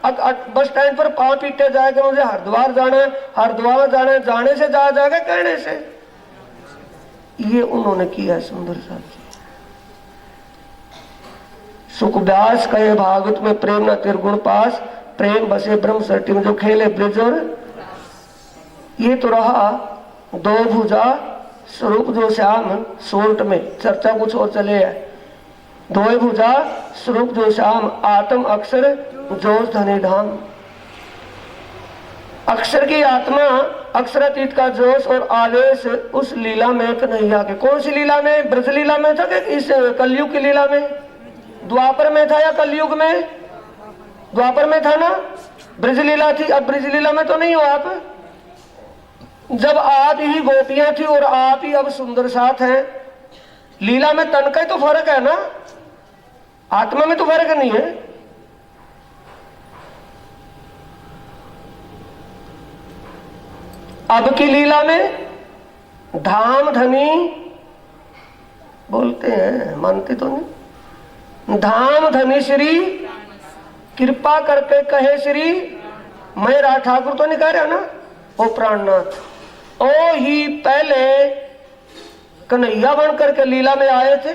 बस स्टैंड पर पांव पीटे जाएगा, मुझे हरिद्वार जाना है, हरिद्वार जाना है, जाने से जा जाएगा कहने से। ये उन्होंने किया सुंदर साहब जी। सुखव्यास कहे भागवत में प्रेम न त्रिगुण पास, प्रेम बसे ब्रह्म सृष्टि में जो खेले ब्रज और। ये तो रहा दो भुजा स्वरूप जो श्याम सोल्ट में, चर्चा कुछ और चले है। दो भुजा स्वरूप जो श्याम आत्म अक्षर जोश धनी धाम। अक्षर की आत्मा, अक्षरातीत का जोश और आवेश उस लीला में कन्हैया के। कौन सी लीला में? ब्रज लीला में था कि इस कलयुग की लीला में? द्वापर में था या कलयुग में? द्वापर में था ना, ब्रज लीला थी। अब ब्रज लीला में तो नहीं हो आप, जब आप ही गोपियां थी और आप ही अब सुंदर साथ हैं। लीला में तन का ही तो फर्क है ना, आत्मा में तो फर्क नहीं है। अब की लीला में धाम धनी बोलते हैं, मानते तो नहीं। धाम धनी श्री कृपा करके कहे श्री, मैं राज ठाकुर तो नहीं कह रहा ना, ओ प्राणनाथ। ओ ही पहले कन्हैया बन करके लीला में आए थे।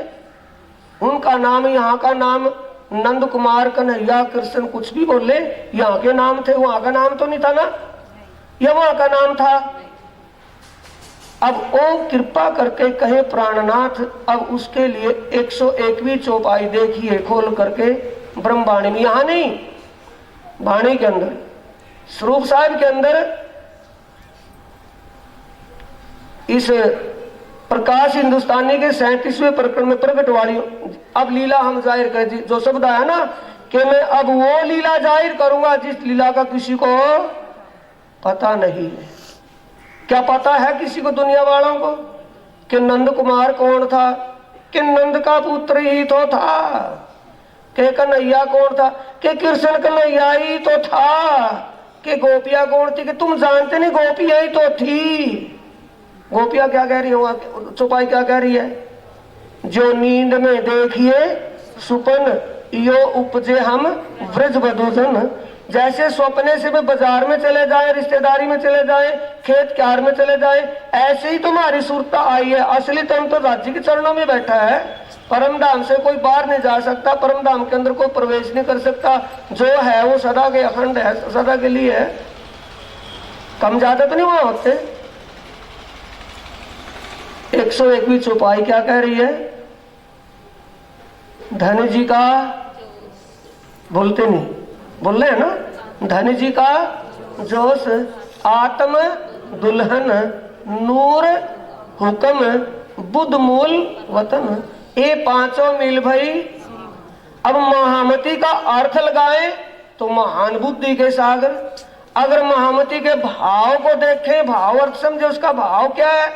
उनका नाम, यहाँ का नाम नंद कुमार, कन्हैया, कृष्ण कुछ भी बोले, यहाँ के नाम थे, वहां का नाम तो नहीं था ना, यह वहां का नाम था। अब ओ कृपा करके कहे प्राणनाथ। अब उसके लिए 101वीं चौपाई देखिए खोल करके ब्रह्मवाणी में, यहां नहीं, वाणी के अंदर, स्वरूप साहिब के अंदर, इस प्रकाश हिंदुस्तानी के 37वें प्रकरण में प्रकट वाणी। अब लीला हम जाहिर कर, जो शब्द आया ना कि मैं अब वो लीला जाहिर करूंगा जिस लीला का किसी को पता नहीं है। क्या पता है किसी को, दुनिया वालों को, कि नंद कुमार कौन था, कि नंद का पुत्र ही तो था, कि कन्हैया कौन था, कि कृष्ण कन्हैया ही तो था, कि गोपिया कौन थी, कि तुम जानते नहीं गोपिया ही तो थी। गोपिया क्या कह रही है, चौपाई क्या कह रही है? जो नींद में देखिए सुपन यो उपजे हम व्रज वधूजन। जैसे स्वप्ने से भी बाजार में चले जाए, रिश्तेदारी में चले जाए, खेत क्यार में चले जाए, ऐसे ही तुम्हारी सुरता आई है। असली तन तो राज्य के चरणों में बैठा है। परम धाम से कोई बाहर नहीं जा सकता, परम धाम के अंदर कोई प्रवेश नहीं कर सकता। जो है वो सदा के अखंड है, सदा के लिए है। कम ज्यादा तो नहीं वहां होते। 101वीं चौपाई क्या कह रही है? धनी जी का, बोलते नहीं, बोल रहे हैं ना, धनी जी का जोश आत्म दुल्हन नूर हुक्म बुद्ध मूल वतन। ये पांचों मिल भाई। अब महामती का अर्थ लगाएं तो महान बुद्धि के सागर। अगर महामती के भाव को देखें, भाव अर्थ समझे, उसका भाव क्या है,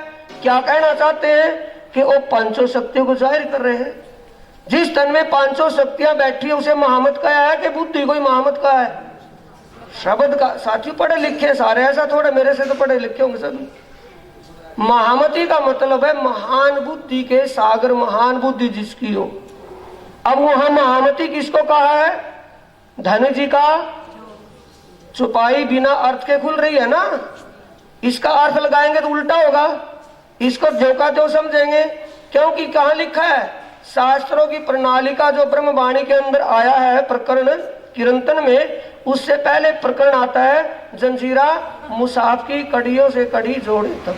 क्या कहना चाहते हैं कि वो पांचों शक्तियों को जाहिर कर रहे हैं। जिस तन में पांचों शक्तियां बैठी है उसे महामत का है कि बुद्धि को ही महामत का है? शब्द का साथी पढ़े लिखे सारे, ऐसा थोड़े मेरे से तो पढ़े लिखे होंगे सभी। महामती का मतलब है महान बुद्धि के सागर, महान बुद्धि जिसकी हो। अब वहां महामती किसको कहा है? धनी जी का चौपाई बिना अर्थ के खुल रही है ना। इसका अर्थ लगाएंगे तो उल्टा होगा, इसको जो का त्यों समझेंगे। क्योंकि कहां लिखा है? शास्त्रों की प्रणाली का जो ब्रह्मवाणी के अंदर आया है प्रकरण किरंतन में, उससे पहले प्रकरण आता है जंजीरा मुसाफ की कड़ियों से कड़ी जोड़े। तब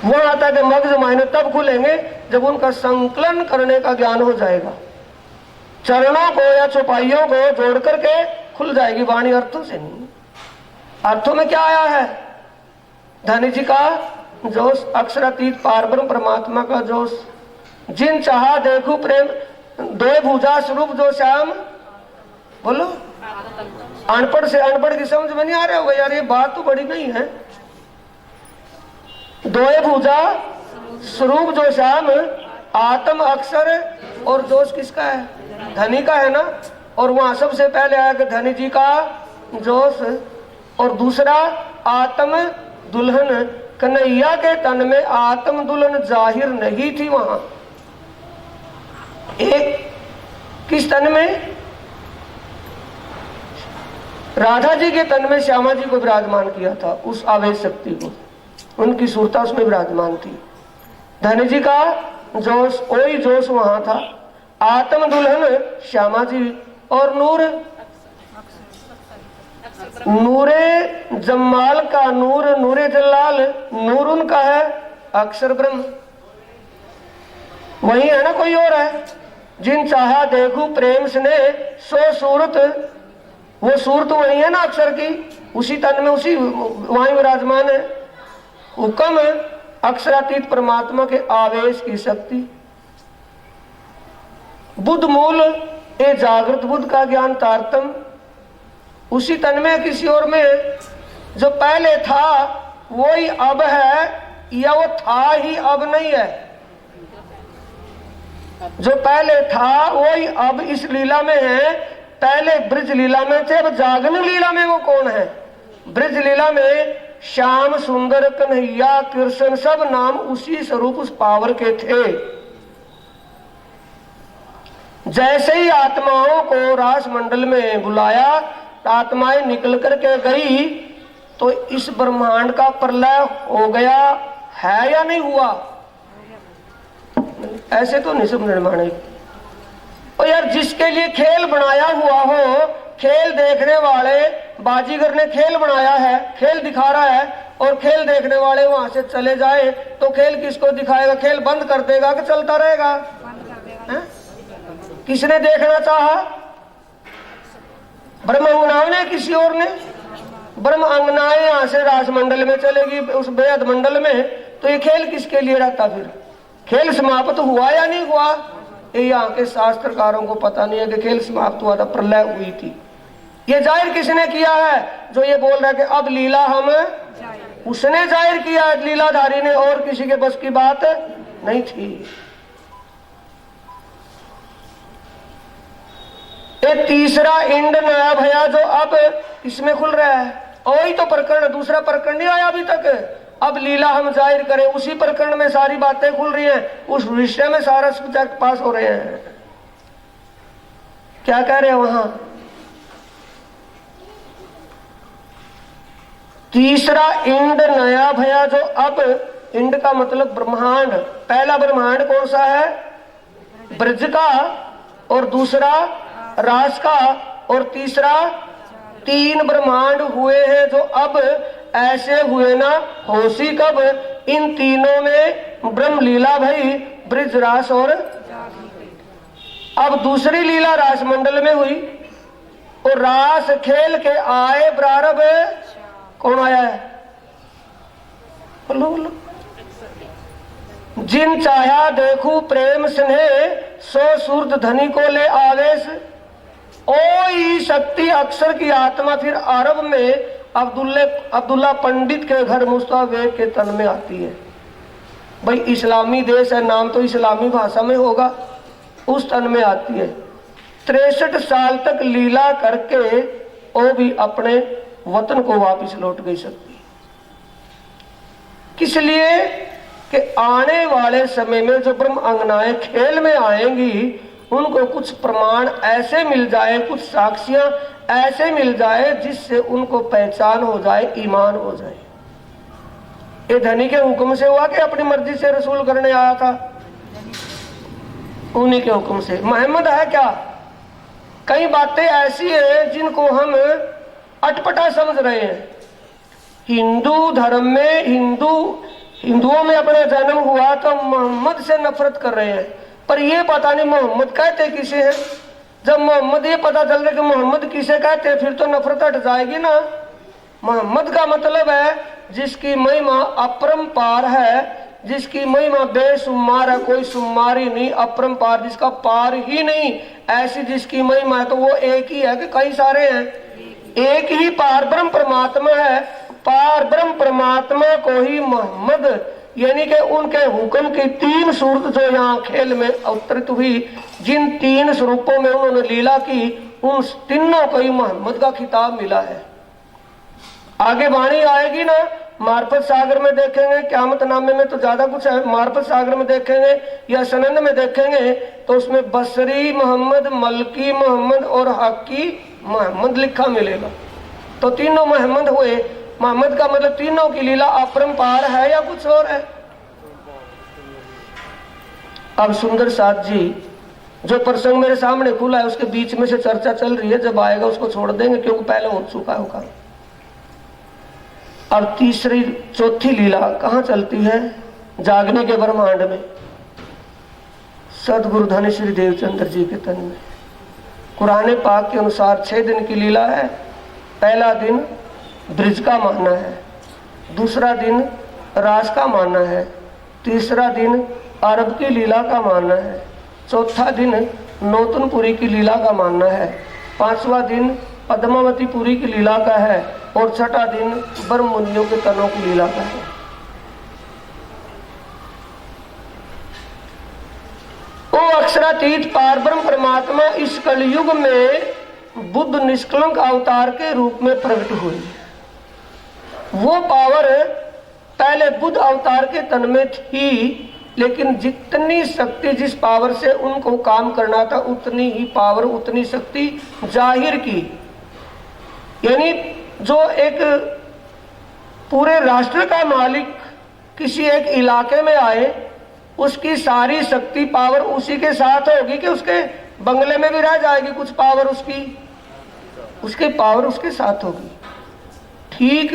वहां आता है कि मगज मायने तब खुलेंगे जब उनका संकलन करने का ज्ञान हो जाएगा। चरणों को या चौपाइयों को जोड़ करके खुल जाएगी वाणी, अर्थों से नहीं। अर्थों में क्या आया है? धनी जी का जोश, अक्षरातीत पारब्रह्म परमात्मा का जोश। जिन चाहा देखो प्रेम, दो भुजा स्वरूप जो श्याम। बोलो, अनपढ़ से अनपढ़ की समझ में नहीं आ रहा होगा यार, ये बात तो बड़ी नहीं है। दो भुजा स्वरूप जो श्याम, आत्म अक्षर, और जोश किसका है? धनी का है ना। और वहां सबसे पहले आया कि धनी जी का जोश, और दूसरा आत्म दुल्हन। कन्हैया के तन में आत्म दुल्हन जाहिर नहीं थी। वहां एक किस तन में? राधा जी के तन में श्यामा जी को विराजमान किया था, उस आवेश शक्ति को, उनकी सूरता उसमें विराजमान थी। धन जी का जोश, वही जोश वहां था। आत्म दुल्हन श्यामा जी, और नूर, नूरे जमाल का नूर, नूरे जलाल, नूर उनका है अक्षर ब्रह्म। वही है ना, कोई और है? जिन चाहा देखू प्रेम स्नेह सो सूरत, वो सूरत वही है ना अक्षर की, उसी तन में, उसी वहीं विराजमान है। हुक्म अक्षरातीत परमात्मा के आवेश की शक्ति। बुद्ध मूल ए जागृत बुद्ध का ज्ञान तारतम, उसी तन में किसी और में। जो पहले था वही अब है, या वो था ही अब नहीं है? जो पहले था वही अब इस लीला में है। पहले ब्रज लीला में थे, अब जागरण लीला में वो कौन है? ब्रज लीला में श्याम सुंदर कन्हैया कृष्ण सब नाम उसी स्वरूप उस पावर के थे। जैसे ही आत्माओं को रास मंडल में बुलाया, आत्माएं निकल करके गई, तो इस ब्रह्मांड का प्रलय हो गया है या नहीं हुआ? ऐसे तो नहीं समझ में आने। और यार जिसके लिए खेल बनाया हुआ हो, खेल देखने वाले, बाजीगर ने खेल बनाया है, खेल दिखा रहा है, और खेल देखने वाले वहां से चले जाए, तो खेल किसको दिखाएगा? खेल बंद कर देगा कि चलता रहेगा? किसने देखना चाहा? ब्रह्म अंगनाओं ने, किसी और ने? ब्रह्म अंगनाएं यहां से रास मंडल में चलेगी, उस बेहद मंडल में, तो ये खेल किसके लिए रहता? फिर खेल समाप्त हुआ या नहीं हुआ? ये यहाँ के शास्त्रकारों को पता नहीं है कि खेल समाप्त हुआ था, प्रलय हुई थी। ये जाहिर किसने किया है? जो ये बोल रहा है कि अब लीला हम, उसने जाहिर किया है, लीलाधारी ने, और किसी के बस की बात नहीं थी। ये तीसरा इंड नया भया जो अब इसमें खुल रहा है, और ही तो प्रकरण, दूसरा प्रकरण नहीं आया अभी तक। अब लीला हम जाहिर करें, उसी प्रकरण में सारी बातें खुल रही हैं, उस विषय में सारा सब्जेक्ट पास हो रहे हैं। क्या कह रहे हैं वहां? तीसरा इंड नया भया जो अब, इंड का मतलब ब्रह्मांड। पहला ब्रह्मांड कौन सा है? ब्रज का, और दूसरा रास का, और तीसरा, तीन ब्रह्मांड हुए हैं जो अब ऐसे हुए ना होशी कब? इन तीनों में ब्रह्म लीला भई, ब्रज रास और अब दूसरी लीला रास मंडल में हुई, और रास खेल के आए प्रारंभ। कौन आया है? बोलो बोलो। जिन चाहा देखू प्रेम स्नेह सो सूर्द धनी को ले आवेश। ओ शक्ति अक्षर की आत्मा फिर अरब में अब्दुल्ला पंडित के घर मुस्तावेक के तन में आती है। भाई इस्लामी देश है, नाम तो इस्लामी भाषा में होगा, उस तन में आती है। 63 साल तक लीला करके वो भी अपने वतन को वापस लौट गई शक्ति। किस लिए? कि आने वाले समय में जो ब्रह्म अंगनाएं खेल में आएंगी, उनको कुछ प्रमाण ऐसे मिल जाए, कुछ साक्षियां ऐसे मिल जाए, जिससे उनको पहचान हो जाए, ईमान हो जाए। ये धनी के हुक्म से हुआ कि अपनी मर्जी से रसूल करने आया था? उन्हीं के हुक्म से। मोहम्मद है क्या? कई बातें ऐसी हैं जिनको हम अटपटा समझ रहे हैं। हिंदू धर्म में, हिंदुओं में अपना जन्म हुआ तो मोहम्मद से नफरत कर रहे हैं, पर ये पता नहीं मोहम्मद कहते किसे हैं। जब मोहम्मद ये पता चल रहा कि मोहम्मद किसे कहते, फिर तो नफरत हट जाएगी ना। मोहम्मद का मतलब है जिसकी महिमा अपरंपार है, जिसकी महिमा बेसुमार है, कोई सुमारी नहीं, अपरंपार, जिसका पार ही नहीं, ऐसी जिसकी महिमा है। तो वो एक ही है कि कई सारे हैं? एक ही पार ब्रह्म परमात्मा है। पार ब्रह्म परमात्मा को ही मोहम्मद, यानी कि उनके हुक्म की तीन सूरत जो यहाँ खेल में अवतरित हुई, जिन तीन स्वरूपों में उन्होंने लीला की, उन तीनों को ही मोहम्मद का खिताब मिला है। आगे वाणी आएगी ना, मार्फत सागर में देखेंगे, क़यामत नामे में तो ज्यादा कुछ है, मार्फत सागर में देखेंगे या सनन में देखेंगे तो उसमें बसरी मोहम्मद, मलकी मोहम्मद और हकी मोहम्मद लिखा मिलेगा। तो तीनों मोहम्मद हुए। मोहम्मद का मतलब तीनों की लीला अपरंपार है या कुछ और है। अब सुंदर साथ जी जो प्रसंग मेरे सामने खुला है उसके बीच में से चर्चा चल रही है, जब आएगा उसको छोड़ देंगे क्योंकि पहले हो चुका होगा। और तीसरी चौथी लीला कहाँ चलती है? जागने के ब्रह्मांड में, सदगुरु धन श्री देवचंद्र जी के तन में। कुरान पाक के अनुसार 6 दिन की लीला है। पहला दिन ब्रिज का मानना है, दूसरा दिन रास का मानना है, तीसरा दिन अरब की लीला का मानना है, चौथा दिन नौतनपुरी की लीला का मानना है, पांचवा दिन पद्मावतीपुरी की लीला का है और छठा दिन ब्रह्म मुनियों के तनों की लीला का है। वो अक्षरातीत पार ब्रह्म परमात्मा इस कलयुग में बुद्ध निष्कलंक अवतार के रूप में प्रकट हुई। वो पावर पहले बुद्ध अवतार के तन में थी, लेकिन जितनी शक्ति जिस पावर से उनको काम करना था उतनी ही पावर, उतनी शक्ति जाहिर की। यानी जो एक पूरे राष्ट्र का मालिक किसी एक इलाके में आए, उसकी सारी शक्ति पावर उसी के साथ होगी कि उसके बंगले में भी रह जाएगी कुछ पावर, उसकी पावर उसके साथ होगी। ठीक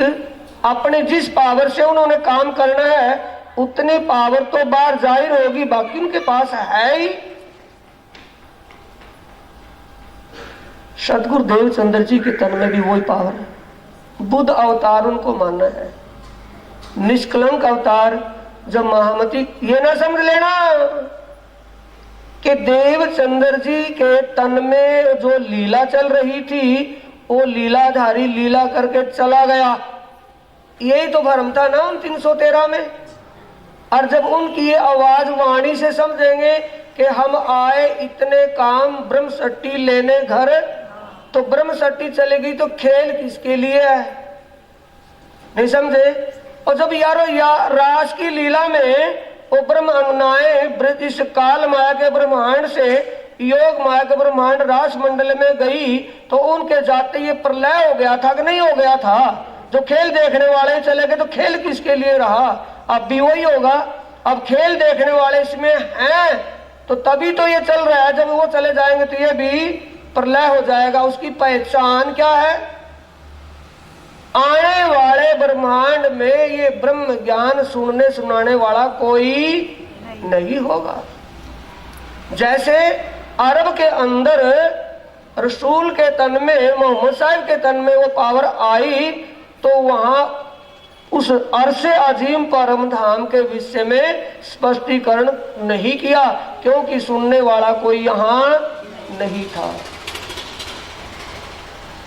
अपने जिस पावर से उन्होंने काम करना है उतनी पावर तो बाहर जाहिर होगी, बाकी उनके पास है ही। सदगुरु देवचंद्र जी के तन में भी वही पावर है। बुद्ध अवतार उनको मानना है, निष्कलंक अवतार। जब महामती ये ना समझ लेना कि देवचंद्र जी के तन में जो लीला चल रही थी वो लीलाधारी लीला करके चला गया, यही तो भ्रम था ना उन 313 में। और जब उनकी ये आवाज वाणी से समझेंगे कि हम आए इतने काम ब्रह्मसट्टी लेने घर, तो ब्रह्मसट्टी चलेगी तो खेल किसके लिए है? नहीं समझे? और जब यारो रास की लीला में वो ब्रह्म अंगनाएं इस काल माया के ब्रह्मांड से योग माया के ब्रह्मांड रास मंडल में गई, तो उनके जाते ये प्रलय हो गया था कि नहीं हो गया था? जो खेल देखने वाले चले गए तो खेल किसके लिए रहा? अब भी वही होगा। अब खेल देखने वाले इसमें हैं तो तभी तो ये चल रहा है, जब वो चले जाएंगे तो ये भी प्रलय हो जाएगा। उसकी पहचान क्या है? आने वाले ब्रह्मांड में ये ब्रह्म ज्ञान सुनने सुनाने वाला कोई नहीं होगा। जैसे अरब के अंदर रसूल के तन में, मोहम्मद साहब के तन में वो पावर आई, तो वहां उस अरसे अजीम परम धाम के विषय में स्पष्टीकरण नहीं किया, क्योंकि सुनने वाला कोई यहां नहीं था।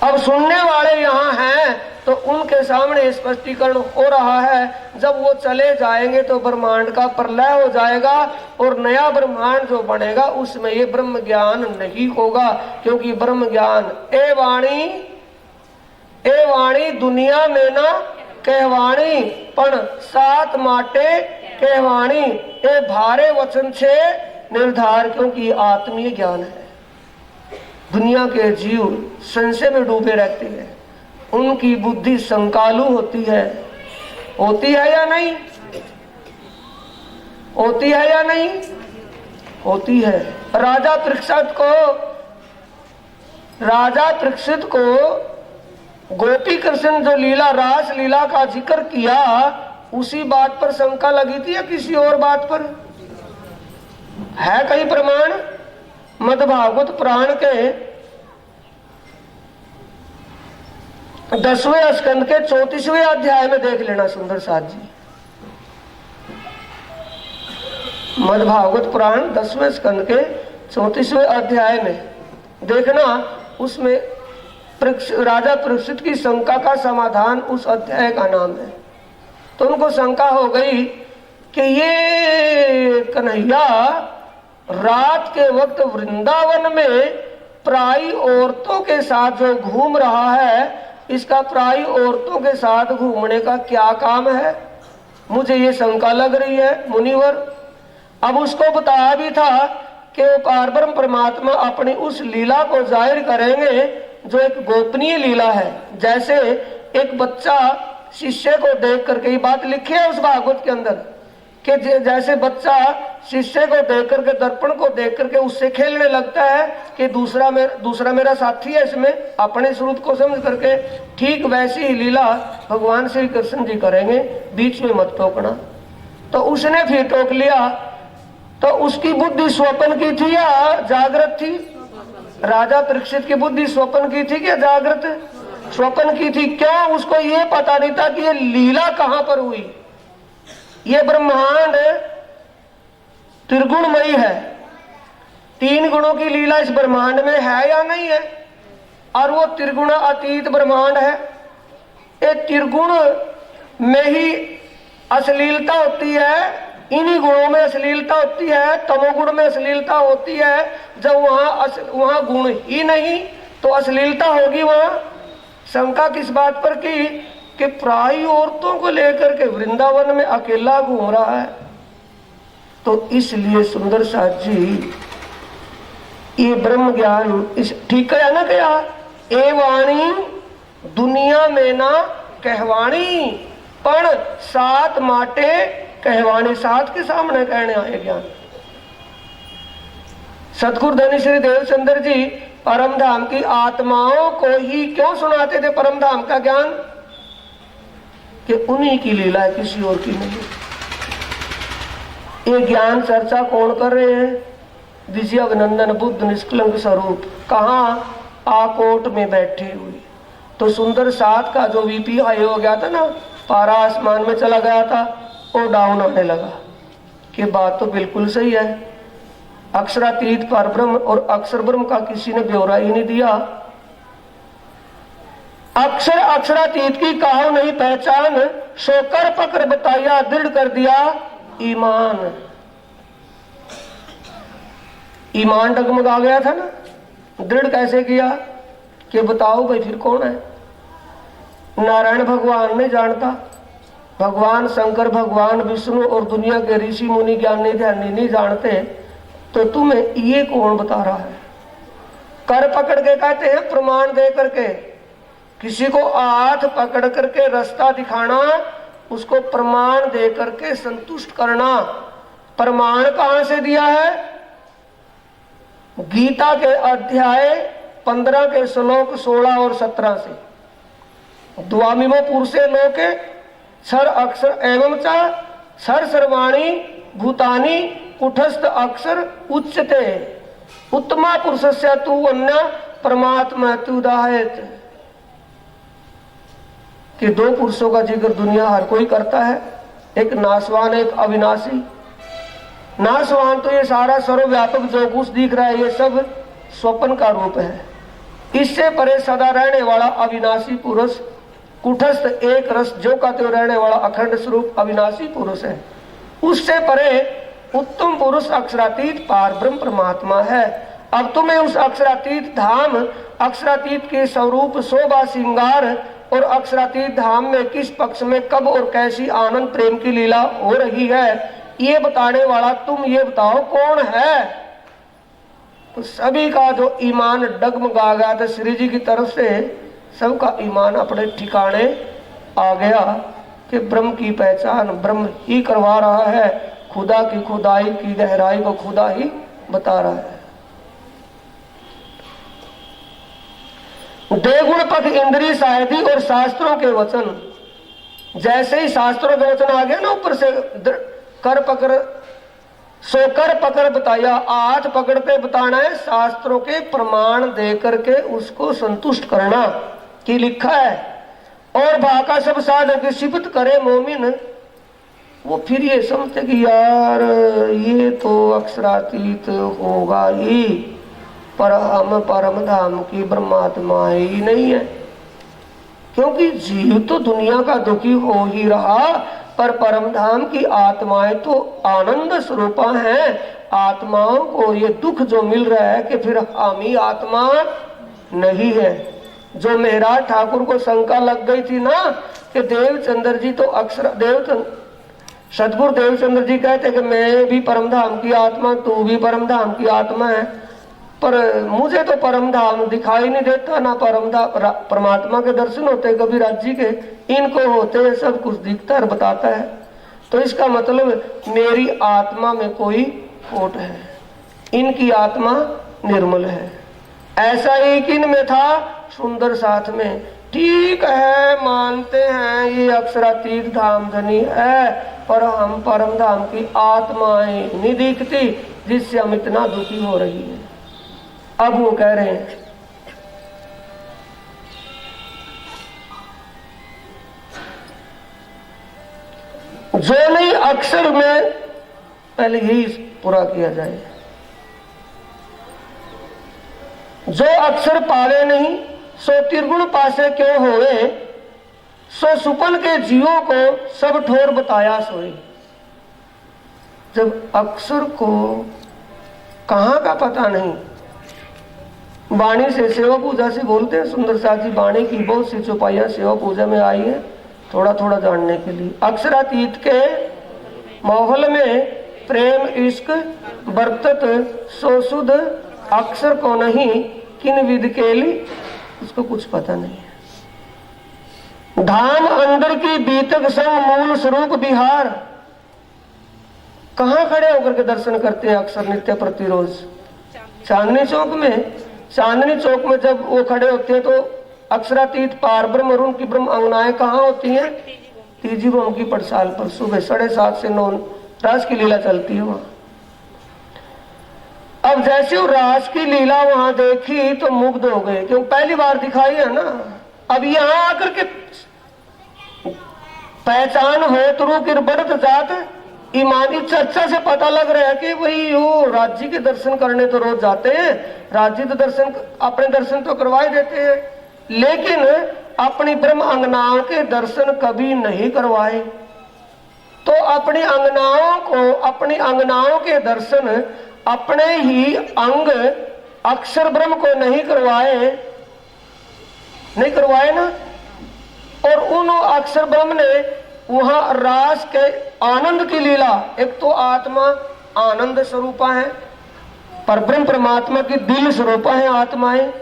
अब सुनने वाले यहाँ हैं तो उनके सामने स्पष्टीकरण हो रहा है। जब वो चले जाएंगे तो ब्रह्मांड का प्रलय हो जाएगा और नया ब्रह्मांड जो बनेगा उसमें ये ब्रह्म ज्ञान नहीं होगा, क्योंकि ब्रह्म ज्ञान ए वाणी दुनिया में ना कहवाणी, पण सात माटे कहवाणी ए भारे वचन छे निर्धार, क्योंकि आत्मीय ज्ञान है। दुनिया के जीव संशय में डूबे रहते हैं, उनकी बुद्धि संकालु होती है या नहीं? होती है या नहीं? होती है। राजा परीक्षित को गोपी कृष्ण जो लीला रास लीला का जिक्र किया, उसी बात पर शंका लगी थी या किसी और बात पर? है कहीं प्रमाण? मद्भागवत पुराण के 10वें स्कंद के 34वें अध्याय में देख लेना सुंदर साथ जी। मद्भागवत पुराण 10वें स्कंद के 34वें अध्याय में देखना, उसमें राजा परीक्षित की शंका का समाधान उस अध्याय का नाम है। तो उनको शंका हो गई कि ये कन्हैया रात के वक्त वृंदावन में पराई औरतों के साथ जो घूम रहा है, इसका पराई औरतों के साथ घूमने का क्या काम है, मुझे ये शंका लग रही है मुनिवर। अब उसको बताया भी था कि वो पारब्रह्म परमात्मा अपनी उस लीला को जाहिर करेंगे जो एक गोपनीय लीला है। जैसे एक बच्चा शिष्य को देख करके, ये बात लिखी है उस भागवत के अंदर कि जैसे बच्चा शिष्य को देख करके, दर्पण को देख करके उससे खेलने लगता है कि दूसरा मेरा साथी है, इसमें अपने स्वरूप को समझ करके, ठीक वैसी ही लीला भगवान श्री कृष्ण जी करेंगे, बीच में मत टोकना। तो उसने फिर टोक लिया, तो उसकी बुद्धि स्वप्न की थी या जागृत थी? राजा परीक्षित की बुद्धि स्वप्न की थी क्या जागृत? स्वप्न की थी। क्यों? उसको ये पता नहीं था कि ये लीला कहां पर हुई। ये ब्रह्मांड त्रिगुणमयी है, 3 गुणों की लीला इस ब्रह्मांड में है या नहीं है, और वो त्रिगुण अतीत ब्रह्मांड है। ये त्रिगुण में ही अश्लीलता होती है, इन्हीं गुणों में अश्लीलता होती है, तमोगुण में अश्लीलता होती है। जब वहां गुण ही नहीं तो अश्लीलता होगी वहां। शंका किस बात पर की कि पराई औरतों को लेकर के वृंदावन में अकेला घूम रहा है। तो इसलिए सुंदर साथ जी ये ब्रह्म ज्ञान इस ठीक है ना, क्या ए वाणी दुनिया में ना कहवाणी, पण सात माटे कहवाणी, सात के सामने कहने आए ज्ञान। सतगुरु धनी श्री देवचंद्र जी परम धाम की आत्माओं को ही क्यों सुनाते थे परम धाम का ज्ञान? कि उन्हीं की लीला है, किसी और की नहीं। ये ज्ञान चर्चा कौन कर रहे हैं? विजय अभिनंदन बुद्ध निष्कलंक स्वरूप कहाँ? आकोट में बैठे हुए। तो सुंदर साथ का जो वीपी हाई हो गया था ना, पारा आसमान में चला गया था, वो डाउन होने लगा। कि बात तो बिल्कुल सही है, अक्षरातीत परब्रह्म और अक्षर ब्रह्म का किसी ने ब्यौरा ही नहीं दिया। अक्षर अक्षरातीत की कहो नहीं पहचान, शोकर पकड़ बताया दृढ़ कर दिया ईमान। ईमान डगमगा गया था ना, दृढ़ कैसे किया कि बताओ भाई फिर कौन है? नारायण भगवान नहीं जानता, भगवान शंकर, भगवान विष्णु और दुनिया के ऋषि मुनि ज्ञानी ध्यानी नहीं जानते, तो तुम्हें ये कौन बता रहा है? कर पकड़ के कहते हैं प्रमाण दे करके, किसी को हाथ पकड़ करके रास्ता दिखाना, उसको प्रमाण दे करके संतुष्ट करना। प्रमाण कहां से दिया है? गीता के अध्याय 15 के श्लोक 16 और 17 से। द्वामिमो पुरुषे लोके सर अक्षर एवं चा सर सर्वाणी भूतानि कुटस्थ अक्षर उच्चते उत्तमा पुरुषस्य तु अन्य परमात्मा तुदाहत। कि 2 पुरुषों का जिक्र दुनिया हर कोई करता है, एक नाशवान एक अविनाशी। नाशवान तो ये सारा सर्वव्यापक जो कुछ दिख रहा है ये सब स्वप्न का रूप है। इससे परे सदा रहने वाला अविनाशी पुरुष, कुटस्थ एक रस जो का त्यों रहने वाला अखंड स्वरूप अविनाशी पुरुष है। उससे परे उत्तम पुरुष अक्षरातीत पार ब्रह्म परमात्मा है। अब तुम्हें उस अक्षरातीत धाम, अक्षरातीत के स्वरूप शोभा श्रृंगार और अक्षरातीत धाम में किस पक्ष में कब और कैसी आनंद प्रेम की लीला हो रही है, ये बताने वाला तुम ये बताओ कौन है? तो सभी का जो ईमान डगमगा गया था श्री जी की तरफ से, सबका ईमान अपने ठिकाने आ गया कि ब्रह्म की पहचान ब्रह्म ही करवा रहा है, खुदा की खुदाई की गहराई को खुदा ही बता रहा है। देगुण पथ इंद्रिय सायधी और शास्त्रों के वचन, जैसे ही शास्त्रों के वचन आ गया ना ऊपर से, कर पकड़ सो कर पकड़ बताया, हाथ पकड़ते बताना है, शास्त्रों के प्रमाण दे करके उसको संतुष्ट करना कि लिखा है। और भाका सब साधक की सिफत करे मोमिन, वो फिर ये समझते कि यार ये तो अक्षरातीत होगा ही, पर हम परम धाम की ब्रह्मात्मा ही नहीं है। क्योंकि जीव तो दुनिया का दुखी हो ही रहा, पर परम धाम की आत्माएं तो आनंद स्वरूपा हैं। आत्माओं को ये दुख जो मिल रहा है कि फिर हम ही आत्मा नहीं है। जो मेहराज ठाकुर को शंका लग गई थी ना कि देवचंद्र जी तो अक्षर सतगुरु देवचंद्र जी कहते कि मैं भी परमधाम की आत्मा, तू भी परमधाम की आत्मा है, पर मुझे तो परमधाम दिखाई नहीं देता, ना परमात्मा के दर्शन होते कबीराज जी के, इनको होते हैं, सब कुछ दिखता है और बताता है। तो इसका मतलब मेरी आत्मा में कोई खोट है, इनकी आत्मा निर्मल है। ऐसा ही किन में था, सुंदर साथ में। ठीक है, मानते हैं ये अक्षरातीत धाम धनी है, पर हम परम धाम की आत्माएं नहीं दिखती, जिससे हम इतना दुखी हो रही है। अब वो कह रहे हैं जो नहीं अक्षर में, पहले यही पूरा किया जाए, जो अक्षर पावे नहीं सो त्रिगुण पासे क्यों होए, सो सुपन के जीवों को सब ठोर बताया सोए। जब अक्षर को कहाँ का पता नहीं, वाणी से सेवा पूजा से बोलते हैं सुंदर साथ जी, वाणी की बहुत सी चौपाइयां सेवा पूजा में आई है, थोड़ा थोड़ा जानने के लिए। अक्षरातीत के माहौल में प्रेम इश्क बरतत सो सुध, अक्षर को नहीं किन विद केली, उसको कुछ पता नहीं है। धाम अंदर की बीतक संग मूल स्वरूप बिहार, कहाँ खड़े होकर के दर्शन करते हैं अक्सर नित्य प्रतिरोज? चांदनी चौक में। चांदनी चौक में जब वो खड़े होते हैं तो अक्षरातीत पार ब्रह्म और उनकी ब्रह्म अंगनाएं कहाँ होती हैं? तीजी भवन की पटसाल पर सुबह 7:30 से 9 रास की लीला चलती है वहां। अब जैसे वो रास की लीला वहां देखी तो मुग्ध हो गए, क्योंकि पहली बार दिखाई है ना। अब यहाँ आकर के पहचान हो तुरु की बढ़त जात ईमानी चर्चा से पता लग रहा है कि वही वो राज्य के दर्शन करने तो रोज जाते हैं, राज्य तो दर्शन अपने दर्शन तो करवाए देते हैं, लेकिन अपनी ब्रह्म अंगनाओं के दर्शन कभी नहीं करवाए। तो अपनी अंगनाओं को, अपनी अंगनाओं के दर्शन अपने ही अंग अक्षर ब्रह्म को नहीं करवाए ना। और उन अक्षर ब्रह्म ने वहां रास के आनंद की लीला, एक तो आत्मा आनंद स्वरूपा है, पर ब्रह्म परमात्मा की दिल स्वरूपा है आत्माएं।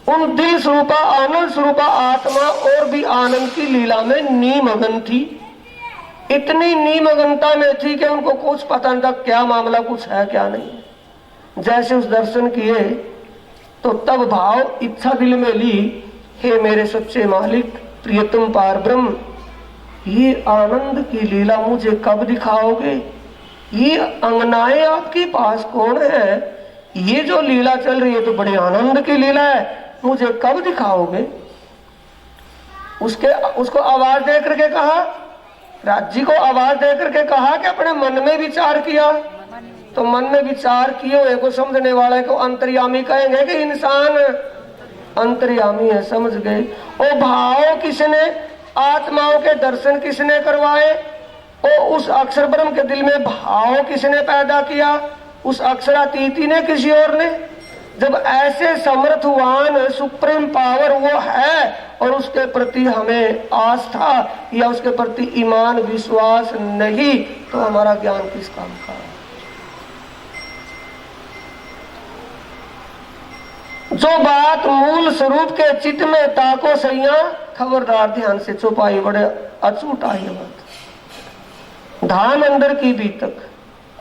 उन दिल स्वरूपा आनंद स्वरूपा आत्मा और भी आनंद की लीला में निमग्न थी। इतनी निमग्नता में थी कि उनको कुछ पता नहीं था क्या मामला कुछ है क्या नहीं। जैसे उस दर्शन किए तो तब भाव इच्छा दिल में ली, हे मेरे सच्चे मालिक प्रियतम पार ब्रह्म, ये आनंद की लीला मुझे कब दिखाओगे? ये अंगनाएं आपके पास कौन है? ये जो लीला चल रही है तो बड़े आनंद की लीला है, मुझे कब दिखाओगे? उसको आवाज दे करके कहा, राज्य को आवाज दे करके कहा कि अपने मन में विचार किया। तो मन में विचार किए हुए को समझने वाले को अंतर्यामी कहेंगे कि इंसान अंतर्यामी है, समझ गए। और भाव किसने, आत्माओं के दर्शन किसने करवाए? और उस अक्षर ब्रह्म के दिल में भाव किसने पैदा किया? उस अक्षरातीति ने, किसी और ने? जब ऐसे समर्थवान सुप्रीम पावर वो है और उसके प्रति हमें आस्था या उसके प्रति ईमान विश्वास नहीं, तो हमारा ज्ञान किस काम का? जो बात मूल स्वरूप के चित्त में ताको सैया, खबरदार ध्यान से चौपाई बड़े अचूट आई बात। धाम अंदर की बीतक,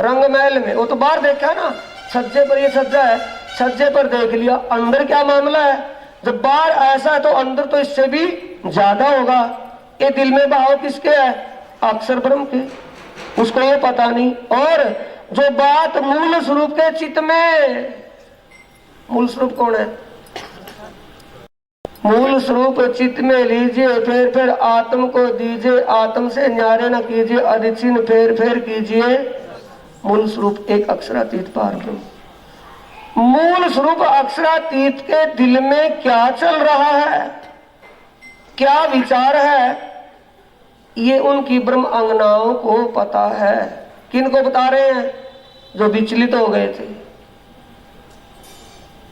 रंग महल में, वो तो बाहर देखा ना, छज्जे पर ये छज्जा है, छज्जे पर देख लिया, अंदर क्या मामला है? जब बाहर ऐसा है तो अंदर तो इससे भी ज्यादा होगा। ये दिल में भाव किसके है? अक्षर ब्रह्म के, उसको ये पता नहीं। और जो बात मूल स्वरूप के चित्त में, मूल स्वरूप कौन है? मूल स्वरूप चित्त में लीजिए, फिर आत्म को दीजिए, आत्म से न्यारे न कीजिए, अधिचिन फेर कीजिए। मूल स्वरूप एक अक्षरातीत पार ब्रह्म। मूल स्वरूप अक्षरातीत के दिल में क्या चल रहा है, क्या विचार है, ये उनकी ब्रह्म अंगनाओं को पता है। किनको बता रहे हैं? जो विचलित हो गए थे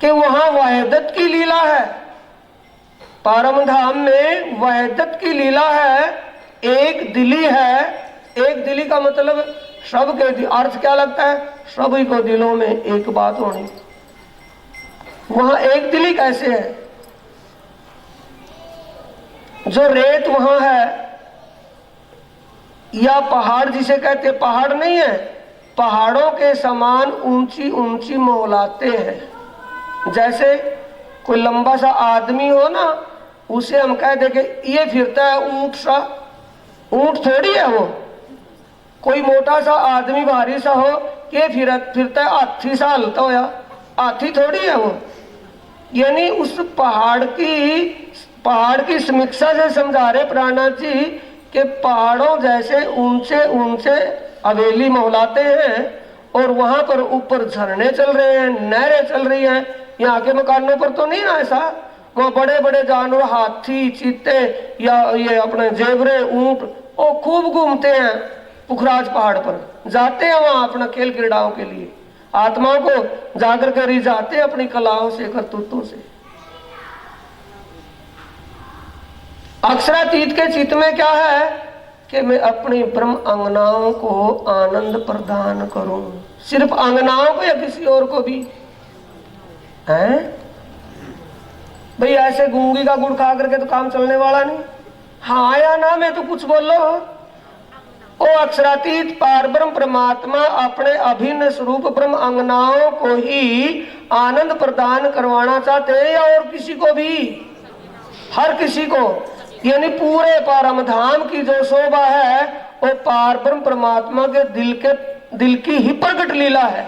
कि वहां वहदत की लीला है, परम धाम में वहदत की लीला है, एक दिली है। एक दिली का मतलब सब के अर्थ क्या लगता है? सभी को दिलों में एक बात होनी। वहां एक दिली कैसे है? जो रेत वहां है या पहाड़ जिसे कहते, पहाड़ नहीं है, पहाड़ों के समान ऊंची ऊंची मोहलाते हैं। जैसे कोई लंबा सा आदमी हो ना, उसे हम कह दे कि ये फिरता है ऊंट सा, ऊंट थोड़ी है वो। कोई मोटा सा आदमी भारी सा हो कि फिरता है हाथी सा हलता हो, या हाथी थोड़ी है वो। यानी उस पहाड़ की समीक्षा से समझा रहे प्राणनाथ जी कि पहाड़ों जैसे ऊंचे ऊंचे हवेली मोहलाते हैं और वहां पर ऊपर झरने चल रहे हैं, नहरें चल रही हैं। यहाँ के मकानों पर तो नहीं ना ऐसा। वहाँ बड़े बड़े जानवर, हाथी, चीते या ये अपने जेबरे, ऊंट, वो खूब घूमते हैं पुखराज पहाड़ पर, जाते हैं वहां अपना खेल क्रीड़ाओं के लिए, आत्मा को जागर कर रिझाते हैं अपनी कलाओं से, करतूतों से। अक्षरातीत के चित्त में क्या है कि मैं अपनी ब्रह्म अंगनाओं को आनंद प्रदान करूं। सिर्फ अंगनाओं को या किसी और को भी है? भाई ऐसे गूंगी का गुड़ खा करके तो काम चलने वाला नहीं। हाँ या ना में तो कुछ बोलो। ओ अक्षरातीत पारब्रह्म परमात्मा अपने अभिन्न स्वरूप ब्रह्म अंगनाओं को ही आनंद प्रदान करवाना चाहते हैं या और किसी को भी? हर किसी को। यानी पूरे परम धाम की जो शोभा है वो पारब्रह्म परमात्मा के दिल की ही प्रकट लीला है।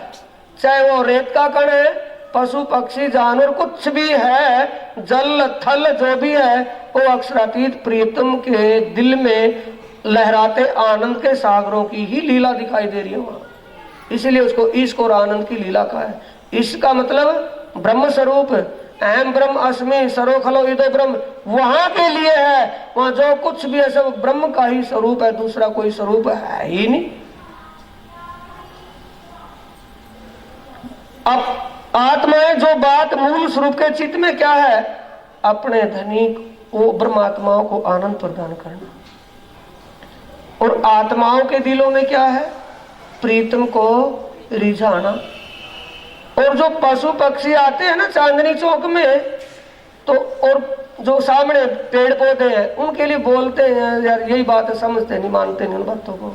चाहे वो रेत का कण है, पशु पक्षी जानवर कुछ भी है, जल थल जो भी है, वो अक्षरातीत प्रीतम के दिल में लहराते आनंद के सागरों की ही लीला दिखाई दे रही है वहां। इसलिए उसको ईश्क और आनंद की लीला का है। इसका मतलब ब्रह्म स्वरूप, अहम ब्रह्म अस्मि सरो खलो इदो ब्रह्म, वहां के लिए है। वहां जो कुछ भी है सब ब्रह्म का ही स्वरूप है, दूसरा कोई स्वरूप है ही नहीं। अब आत्माएं जो बात मूल स्वरूप के चित्त में क्या है? अपने धनिक वो ब्रह्मात्माओं को आनंद प्रदान करना। और आत्माओं के दिलों में क्या है? प्रीतम को रिझाना। और जो पशु पक्षी आते हैं ना चांदनी चौक में, तो और जो सामने पेड़ पौधे हैं उनके लिए बोलते हैं, यार यही बात है, समझते नहीं, मानते नहीं उन बातों को।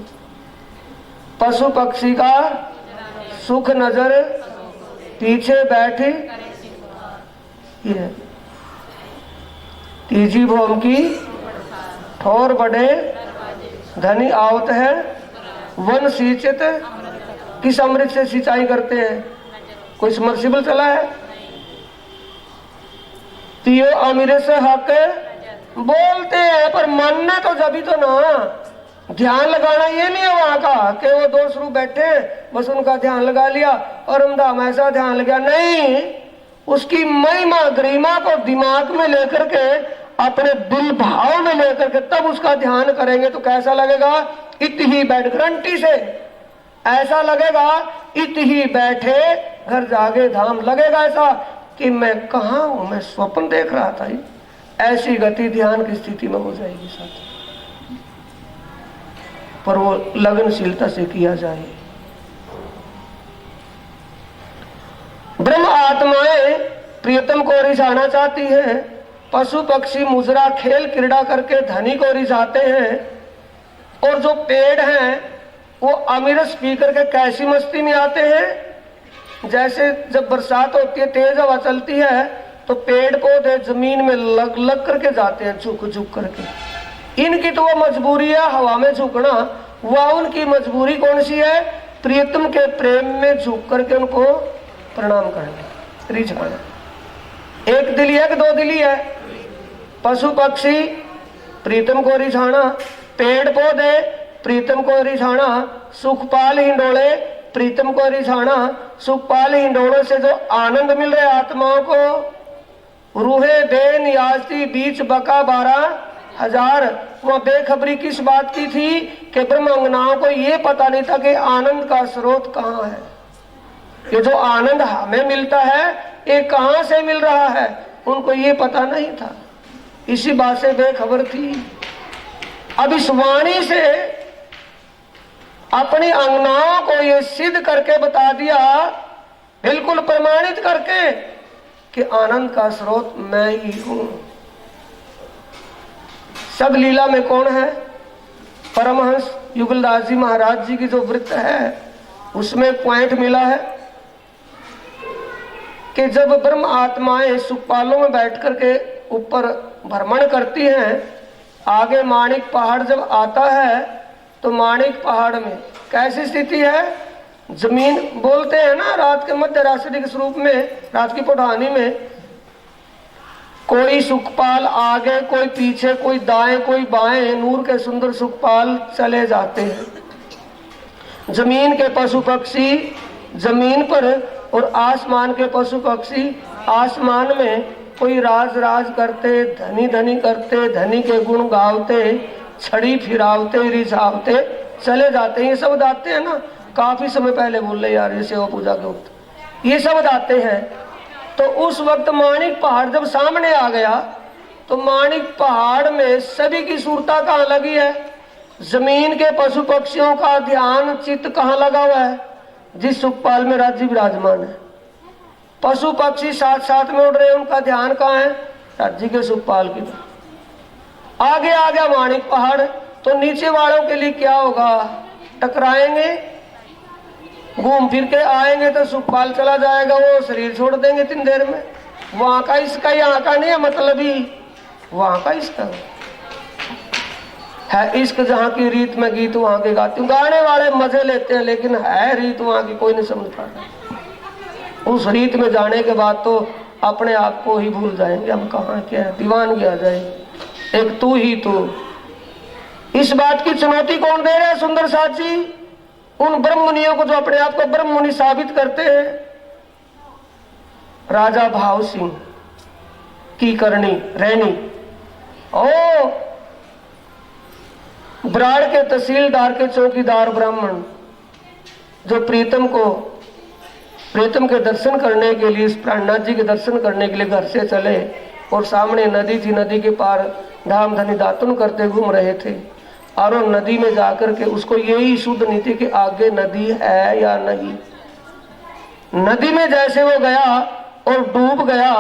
पशु पक्षी का सुख नजर पीछे बैठी ये तीजी भोम की ठोर बड़े धनी आवत है, वन सिंचित किस अमृत से सिंचाई करते हैं? कोई समर्सिबल चला है? पियो अमीर से हक बोलते हैं, पर मानना तो जभी तो ना। ध्यान लगाना ये नहीं है वहां का कि वो दो स्वरूप बैठे बस उनका ध्यान लगा लिया और हम ऐसा ध्यान लगा, नहीं। उसकी महिमा गरिमा को दिमाग में लेकर के, अपने दिल भाव में लेकर के तब उसका ध्यान करेंगे तो कैसा लगेगा? इत ही बैठ घंटी से ऐसा लगेगा, इत ही बैठे घर जागे धाम, लगेगा ऐसा कि मैं कहा हूं, मैं स्वप्न देख रहा था। ऐसी गति ध्यान की स्थिति में हो जाएगी साथ, पर वो लगनशीलता से किया जाए। ब्रह्म आत्माएं प्रियतम को रिझाना चाहती हैं, पशु पक्षी मुजरा खेल क्रीड़ा करके धनी को रिझाते हैं, और जो पेड़ हैं वो अमीरस पी करके कैसी मस्ती में आते हैं। जैसे जब बरसात होती है, तेज हवा चलती है, तो पेड़ पौधे जमीन में लग लग करके जाते हैं, झुक झुक करके। इनकी तो वो मजबूरी है हवा में झुकना, वह उनकी मजबूरी कौन सी है? प्रियतम के प्रेम में झुक करके उनको प्रणाम करना, रिझाना। एक दिली है कि दो दिली है? पशु पक्षी प्रीतम को रिझाना, पेड़ पौधे प्रीतम को रिझाना, सुखपाल हिंडोले प्रीतम को रिझाना। सुखपाल हिंडोलों से जो आनंद मिल रहे आत्माओं को, रूहे बे नियाजती बीच बका बारा हजार। वह बेखबरी किस बात की थी कि ब्रह्मांगनाओं को ये पता नहीं था कि आनंद का स्रोत कहाँ है। ये जो आनंद हमें मिलता है ये कहाँ से मिल रहा है, उनको ये पता नहीं था। इसी बात से बेखबर थी। अब इस वाणी से अपनी अंगनाओं को ये सिद्ध करके बता दिया, बिल्कुल प्रमाणित करके, कि आनंद का स्रोत मैं ही हूं। सब लीला में कौन है? परमहंस युगलदास जी महाराज जी की जो वृत्त है उसमें पॉइंट मिला है कि जब ब्रह्म आत्माएं सुखपालों में बैठ करके ऊपर भ्रमण करती हैं, आगे माणिक पहाड़ जब आता है तो माणिक पहाड़ में कैसी स्थिति है? जमीन बोलते हैं ना, रात के मध्य रात्रि के स्वरूप में, रात की पौधानी में कोई सुखपाल आगे, कोई पीछे, कोई दाएं, कोई बाएं, नूर के सुंदर सुखपाल चले जाते हैं। जमीन के पशु पक्षी जमीन पर और आसमान के पशु पक्षी आसमान में, कोई राज राज करते, धनी धनी करते, धनी के गुण गावते, छड़ी फिरावते, रिझावते चले जाते हैं। ये सब आते हैं ना, काफी समय पहले बोल रहे यार, ये सेवा पूजा के वक्त ये सब आते हैं। तो उस वक्त माणिक पहाड़ जब सामने आ गया तो माणिक पहाड़ में सभी की सूरता कहाँ लगी है? जमीन के पशु पक्षियों का ध्यान चित्त कहाँ लगा हुआ है? जिस सुखपाल में राज्य विराजमान है। पशु पक्षी साथ साथ में उड़ रहे हैं, उनका ध्यान कहाँ है? राज्य के सुखपाल की। आगे आ गया माणिक पहाड़ तो नीचे वालों के लिए क्या होगा? टकराएंगे, घूम फिर के आएंगे तो सुखपाल चला जाएगा, वो शरीर छोड़ देंगे इतनी देर में। वहां का इसका, यहाँ का नहीं है, मतलब ही वहां का इसका है। इश्क जहाँ की रीत में गीत वहां के गाती हूँ। गाने वाले मजे लेते हैं लेकिन है रीत वहां की कोई नहीं समझ पाता। उस रीत में जाने के बाद तो अपने आप को ही भूल जाएंगे हम कहाँ क्या है, दीवानगी आ जाएगी। एक तू ही तू। इस बात की चुनौती कौन दे रहा है? सुंदर साची उन ब्रह्म मुनियों को जो अपने आप को ब्रह्म मुनि साबित करते हैं। राजा भाव सिंह की करनी रहनी, ओ ब्राड़ के तहसीलदार के चौकीदार ब्राह्मण जो प्रीतम के दर्शन करने के लिए, इस प्राणनाथ जी के दर्शन करने के लिए घर से चले और सामने नदी थी, नदी के पार धाम धनी दातुन करते घूम रहे थे। और वो नदी में जाकर के उसको यही शुद्ध नहीं थी कि आगे नदी है या नहीं। नदी में जैसे वो गया और डूब गया,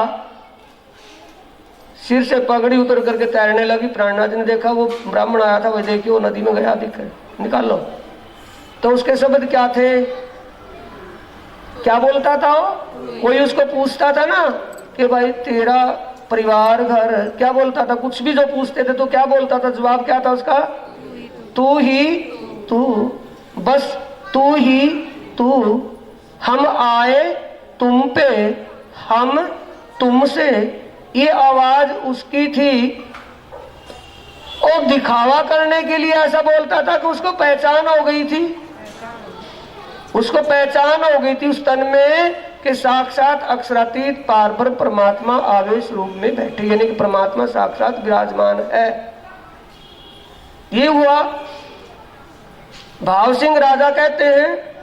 सिर से पगड़ी उतर करके तैरने लगी। प्राणनाथ ने देखा वो ब्राह्मण आया था, वो देखिए वो नदी में गया, दिखे निकालो। तो उसके शब्द क्या थे? क्या बोलता था वो? कोई उसको पूछता था ना कि भाई तेरा परिवार घर, क्या बोलता था? कुछ भी जो पूछते थे तो क्या बोलता था? जवाब क्या था उसका? तू ही तू, बस तू ही तू। हम आए तुम पे, हम तुमसे, ये आवाज उसकी थी। और दिखावा करने के लिए ऐसा बोलता था कि उसको पहचान हो गई थी, उसको पहचान हो गई थी उस तन में कि साक्षात अक्षरातीत पारब्रह्म परमात्मा आवेश रूप में बैठे, यानी कि परमात्मा साक्षात विराजमान है। ये हुआ। भाव सिंह राजा कहते हैं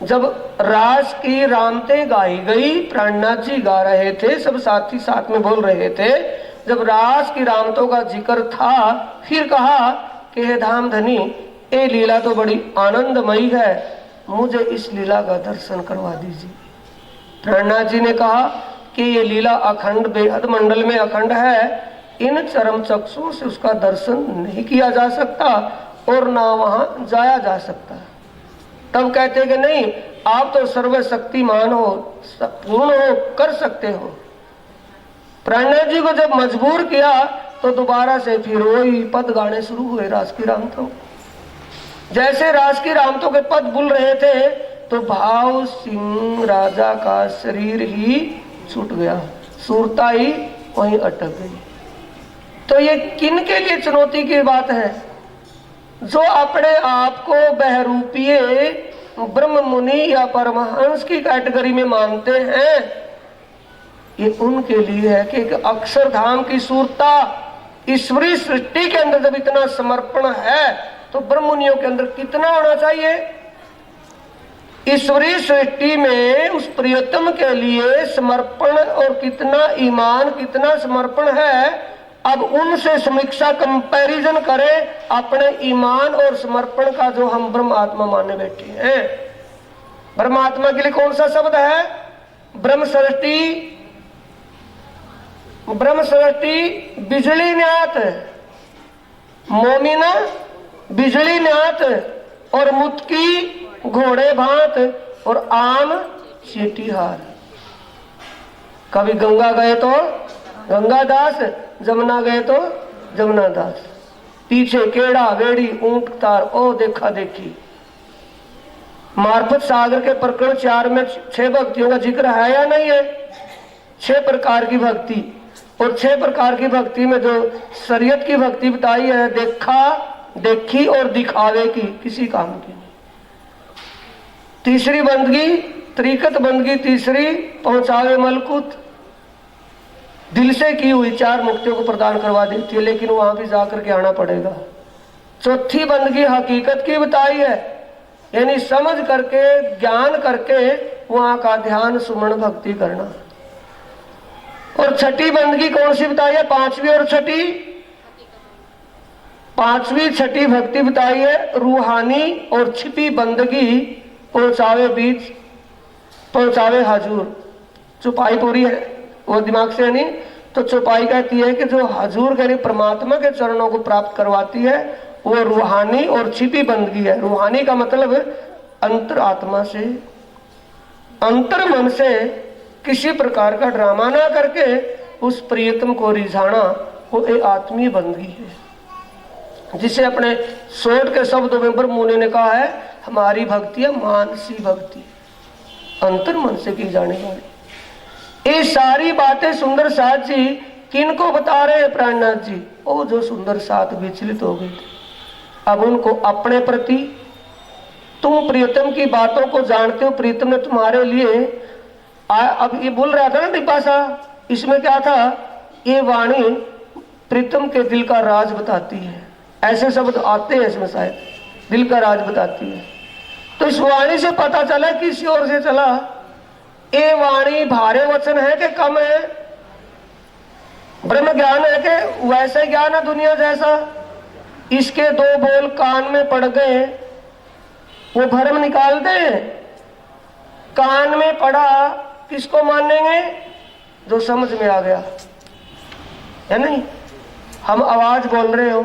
जब रास की रामते गाई गई, प्राणनाथ जी गा रहे थे, सब साथी साथ में बोल रहे थे। जब रास की रामतों का जिक्र था, फिर कहा कि हे धाम धनी, ये लीला तो बड़ी आनंदमयी है, मुझे इस लीला का दर्शन करवा दीजिए। प्राणनाथ जी ने कहा कि ये लीला अखंड बेहद मंडल में अखंड है, इन चरम चक्षुओं से उसका दर्शन नहीं किया जा सकता और ना वहां जाया जा सकता। तब कहते कि नहीं, आप तो सर्वशक्तिमान हो, पूर्ण हो, कर सकते हो। प्राणनाथ जी को जब मजबूर किया तो दोबारा से फिर वही पद गाने शुरू हुए रास की रामतों। जैसे रास की रामतों के पद बुल रहे थे तो भाव सिंह राजा का शरीर ही छूट गया, सूरता ही वहीं अटक गई। तो ये किन के लिए चुनौती की बात है? जो अपने आप को बहरूपीय ब्रह्म मुनि या परमहंस की कैटेगरी में मानते हैं, ये उनके लिए है कि अक्षरधाम की सूरता ईश्वरीय सृष्टि के अंदर जब इतना समर्पण है तो ब्रह्ममुनियों के अंदर कितना होना चाहिए। ईश्वरीय सृष्टि में उस प्रियतम के लिए समर्पण और कितना ईमान, कितना समर्पण है। अब उनसे समीक्षा, कंपैरिजन करें अपने ईमान और समर्पण का जो हम ब्रह्म आत्मा माने बैठे हैं। ब्रह्म आत्मा के लिए कौन सा शब्द है? ब्रह्म सृष्टि। ब्रह्म सृष्टि बिजली न्यात, मोमिना बिजली न्यात, और मुत्की घोड़े भांत, और आम चीटी हार। कभी गंगा गए तो गंगा दास, जमुना गए तो जमुना दास। पीछे केड़ा वेड़ी ऊंट तार, ओ देखा देखी। मार्फत सागर के प्रकरण 4 में 6 भक्तियों का जिक्र है या नहीं है? 6 प्रकार की भक्ति, और 6 प्रकार की भक्ति में जो शरीयत की भक्ति बताई है, देखा देखी और दिखावे की, किसी काम की नहीं। तीसरी बंदगी तरीकत बंदगी, तीसरी पहुंचावे मलकुत, दिल से की हुई 4 मुक्तियों को प्रदान करवा देती है, लेकिन वहां भी जाकर के आना पड़ेगा। चौथी बंदगी हकीकत की बताई है, यानी समझ करके ज्ञान करके वहां का ध्यान सुमन भक्ति करना। और छठी बंदगी कौन सी बताई है? 5वीं और छठी, 5वीं छठी भक्ति बताई है रूहानी और छिपी बंदगी, पहुंचावे बीच, पहुंचावे हजूर। चुपाई पूरी है वो दिमाग से नहीं, तो चुपाई कहती है कि जो हजूर यानी परमात्मा के चरणों को प्राप्त करवाती है वो रूहानी और छिपी बंदगी है। रूहानी का मतलब अंतर आत्मा से, अंतर मन से किसी प्रकार का ड्रामा ना करके उस प्रियतम को रिझाना, वो एक आत्मीय बंदगी है, जिसे अपने सोट के शब्दों में ब्रह्म मुनि ने कहा है हमारी भक्ति है मानसी भक्ति, अंतर मन से की जाने वाली। ये सारी बातें सुंदर साथ जी किनको बता रहे हैं प्राणनाथ जी? वो जो सुंदर साथ विचलित हो गए थे, अब उनको अपने प्रति, तुम प्रियतम की बातों को जानते हो, प्रियतम ने तुम्हारे लिए अब ये बोल रहा था ना डिब्बासा, इसमें क्या था? ये वाणी प्रीतम के दिल का राज बताती है, ऐसे शब्द आते हैं इसमें शायद, दिल का राज बताती है। तो इस वाणी से पता चला किसी ओर से चला, ये वाणी भारे वचन है कि कम है? ब्रह्म ज्ञान है कि वैसे ज्ञान है दुनिया जैसा? इसके 2 बोल कान में पड़ गए, वो भरम निकाल दे। कान में पड़ा किसको मानेंगे? जो समझ में आ गया, है नहीं? हम आवाज बोल रहे हो,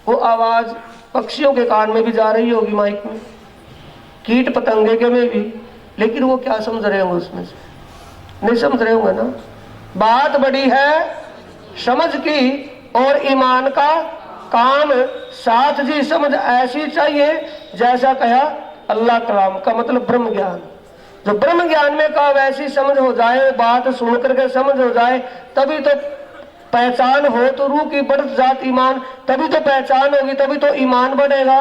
वो आवाज पक्षियों के कान में भी जा रही होगी, माइक में, कीट पतंगे के में भी, लेकिन वो क्या समझ रहे होंगे उसमें से? नहीं समझ रहे होंगे ना। बात बड़ी है समझ की और ईमान का काम साथ जी। समझ ऐसी चाहिए जैसा कहा अल्लाह कलाम का मतलब ब्रह्म ज्ञान। जो ब्रह्म ज्ञान में कहा वैसी समझ हो जाए, बात सुन करके समझ हो जाए, तभी तो पहचान हो। तो रूह की बढ़त जात ईमान, तभी तो पहचान होगी, तभी तो ईमान बढ़ेगा।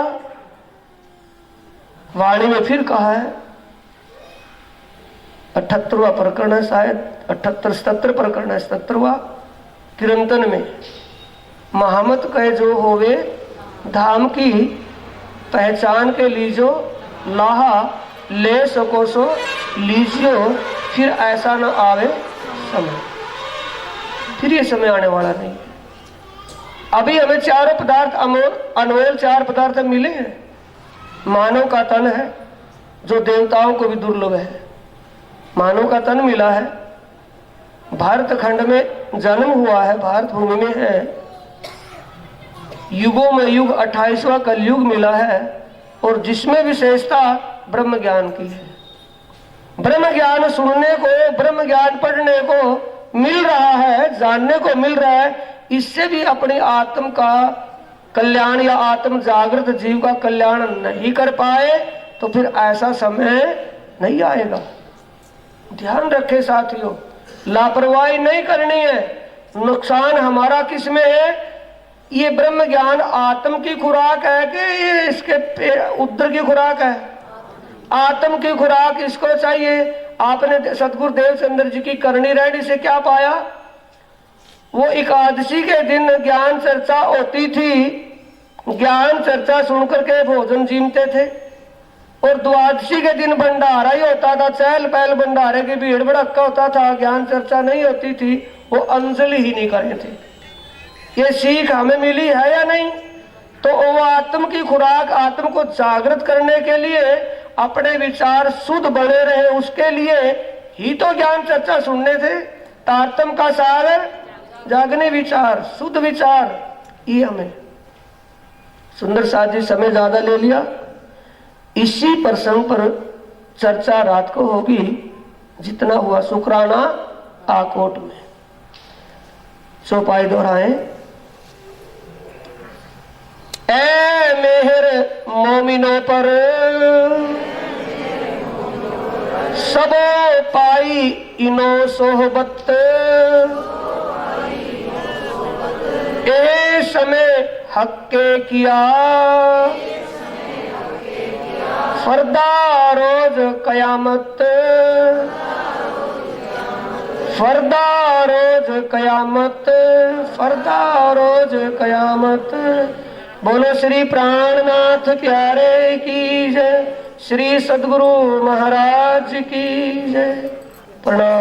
वाणी में फिर कहा है 78वां प्रकरण है शायद, 78-77 प्रकरण है, 77वां किरंतन में, महामत कहे जो होवे धाम की पहचान के लीजो लाहा ले सको सो लीजियो, फिर ऐसा न आवे समय। फिर ये समय आने वाला नहीं है। अभी हमें 4 पदार्थ अनमोल 4 पदार्थ मिले हैं। मानव का तन है जो देवताओं को भी दुर्लभ है, मानव का तन मिला है। भारत खंड में जन्म हुआ है, भारत भूमि में है। युगों में युग 28वां कलयुग मिला है, और जिसमें विशेषता ब्रह्म ज्ञान की है। ब्रह्म ज्ञान सुनने को, ब्रह्म ज्ञान पढ़ने को मिल रहा है, जानने को मिल रहा है। इससे भी अपनी आत्म का कल्याण या आत्म जागृत जीव का कल्याण नहीं कर पाए तो फिर ऐसा समय नहीं आएगा। ध्यान रखे साथियों, लापरवाही नहीं करनी है। नुकसान हमारा किस में है? ये ब्रह्म ज्ञान आत्म की खुराक है कि ये इसके उदर की खुराक है? आत्म की खुराक इसको चाहिए। आपने सतगुरु देवचंद्र जी की करनी रहनी से क्या पाया? वो एकादशी के दिन ज्ञान चर्चा होती थी, ज्ञान चर्चा सुनकर के भोजन जीमते थे। और द्वादशी के दिन भंडारा ही होता था, चहल पहल भंडारे की भीड़ भड़क्का होता था, ज्ञान चर्चा नहीं होती थी, वो अंजलि ही नहीं करे थे। ये सीख हमें मिली है या नहीं? तो वो आत्म की खुराक, आत्म को जागृत करने के लिए, अपने विचार शुद्ध बने रहे उसके लिए ही तो ज्ञान चर्चा सुनने थे। तारतम का सार जागने विचार, शुद्ध विचार, ये हमें। सुंदर साथ जी समय ज्यादा ले लिया, इसी प्रसंग पर चर्चा रात को होगी, जितना हुआ शुक्राना आकोट में। चौपाई दोहराए। ए मेहर मोमिनों पर सबो पाई इनो सोहबत, ए समय हक्के किया फरदा रोज कयामत, फरदा रोज कयामत, फरदा रोज कयामत। बोलो श्री प्राणनाथ प्यारे की जय, श्री सद्गुरु महाराज की जय। प्रणाम।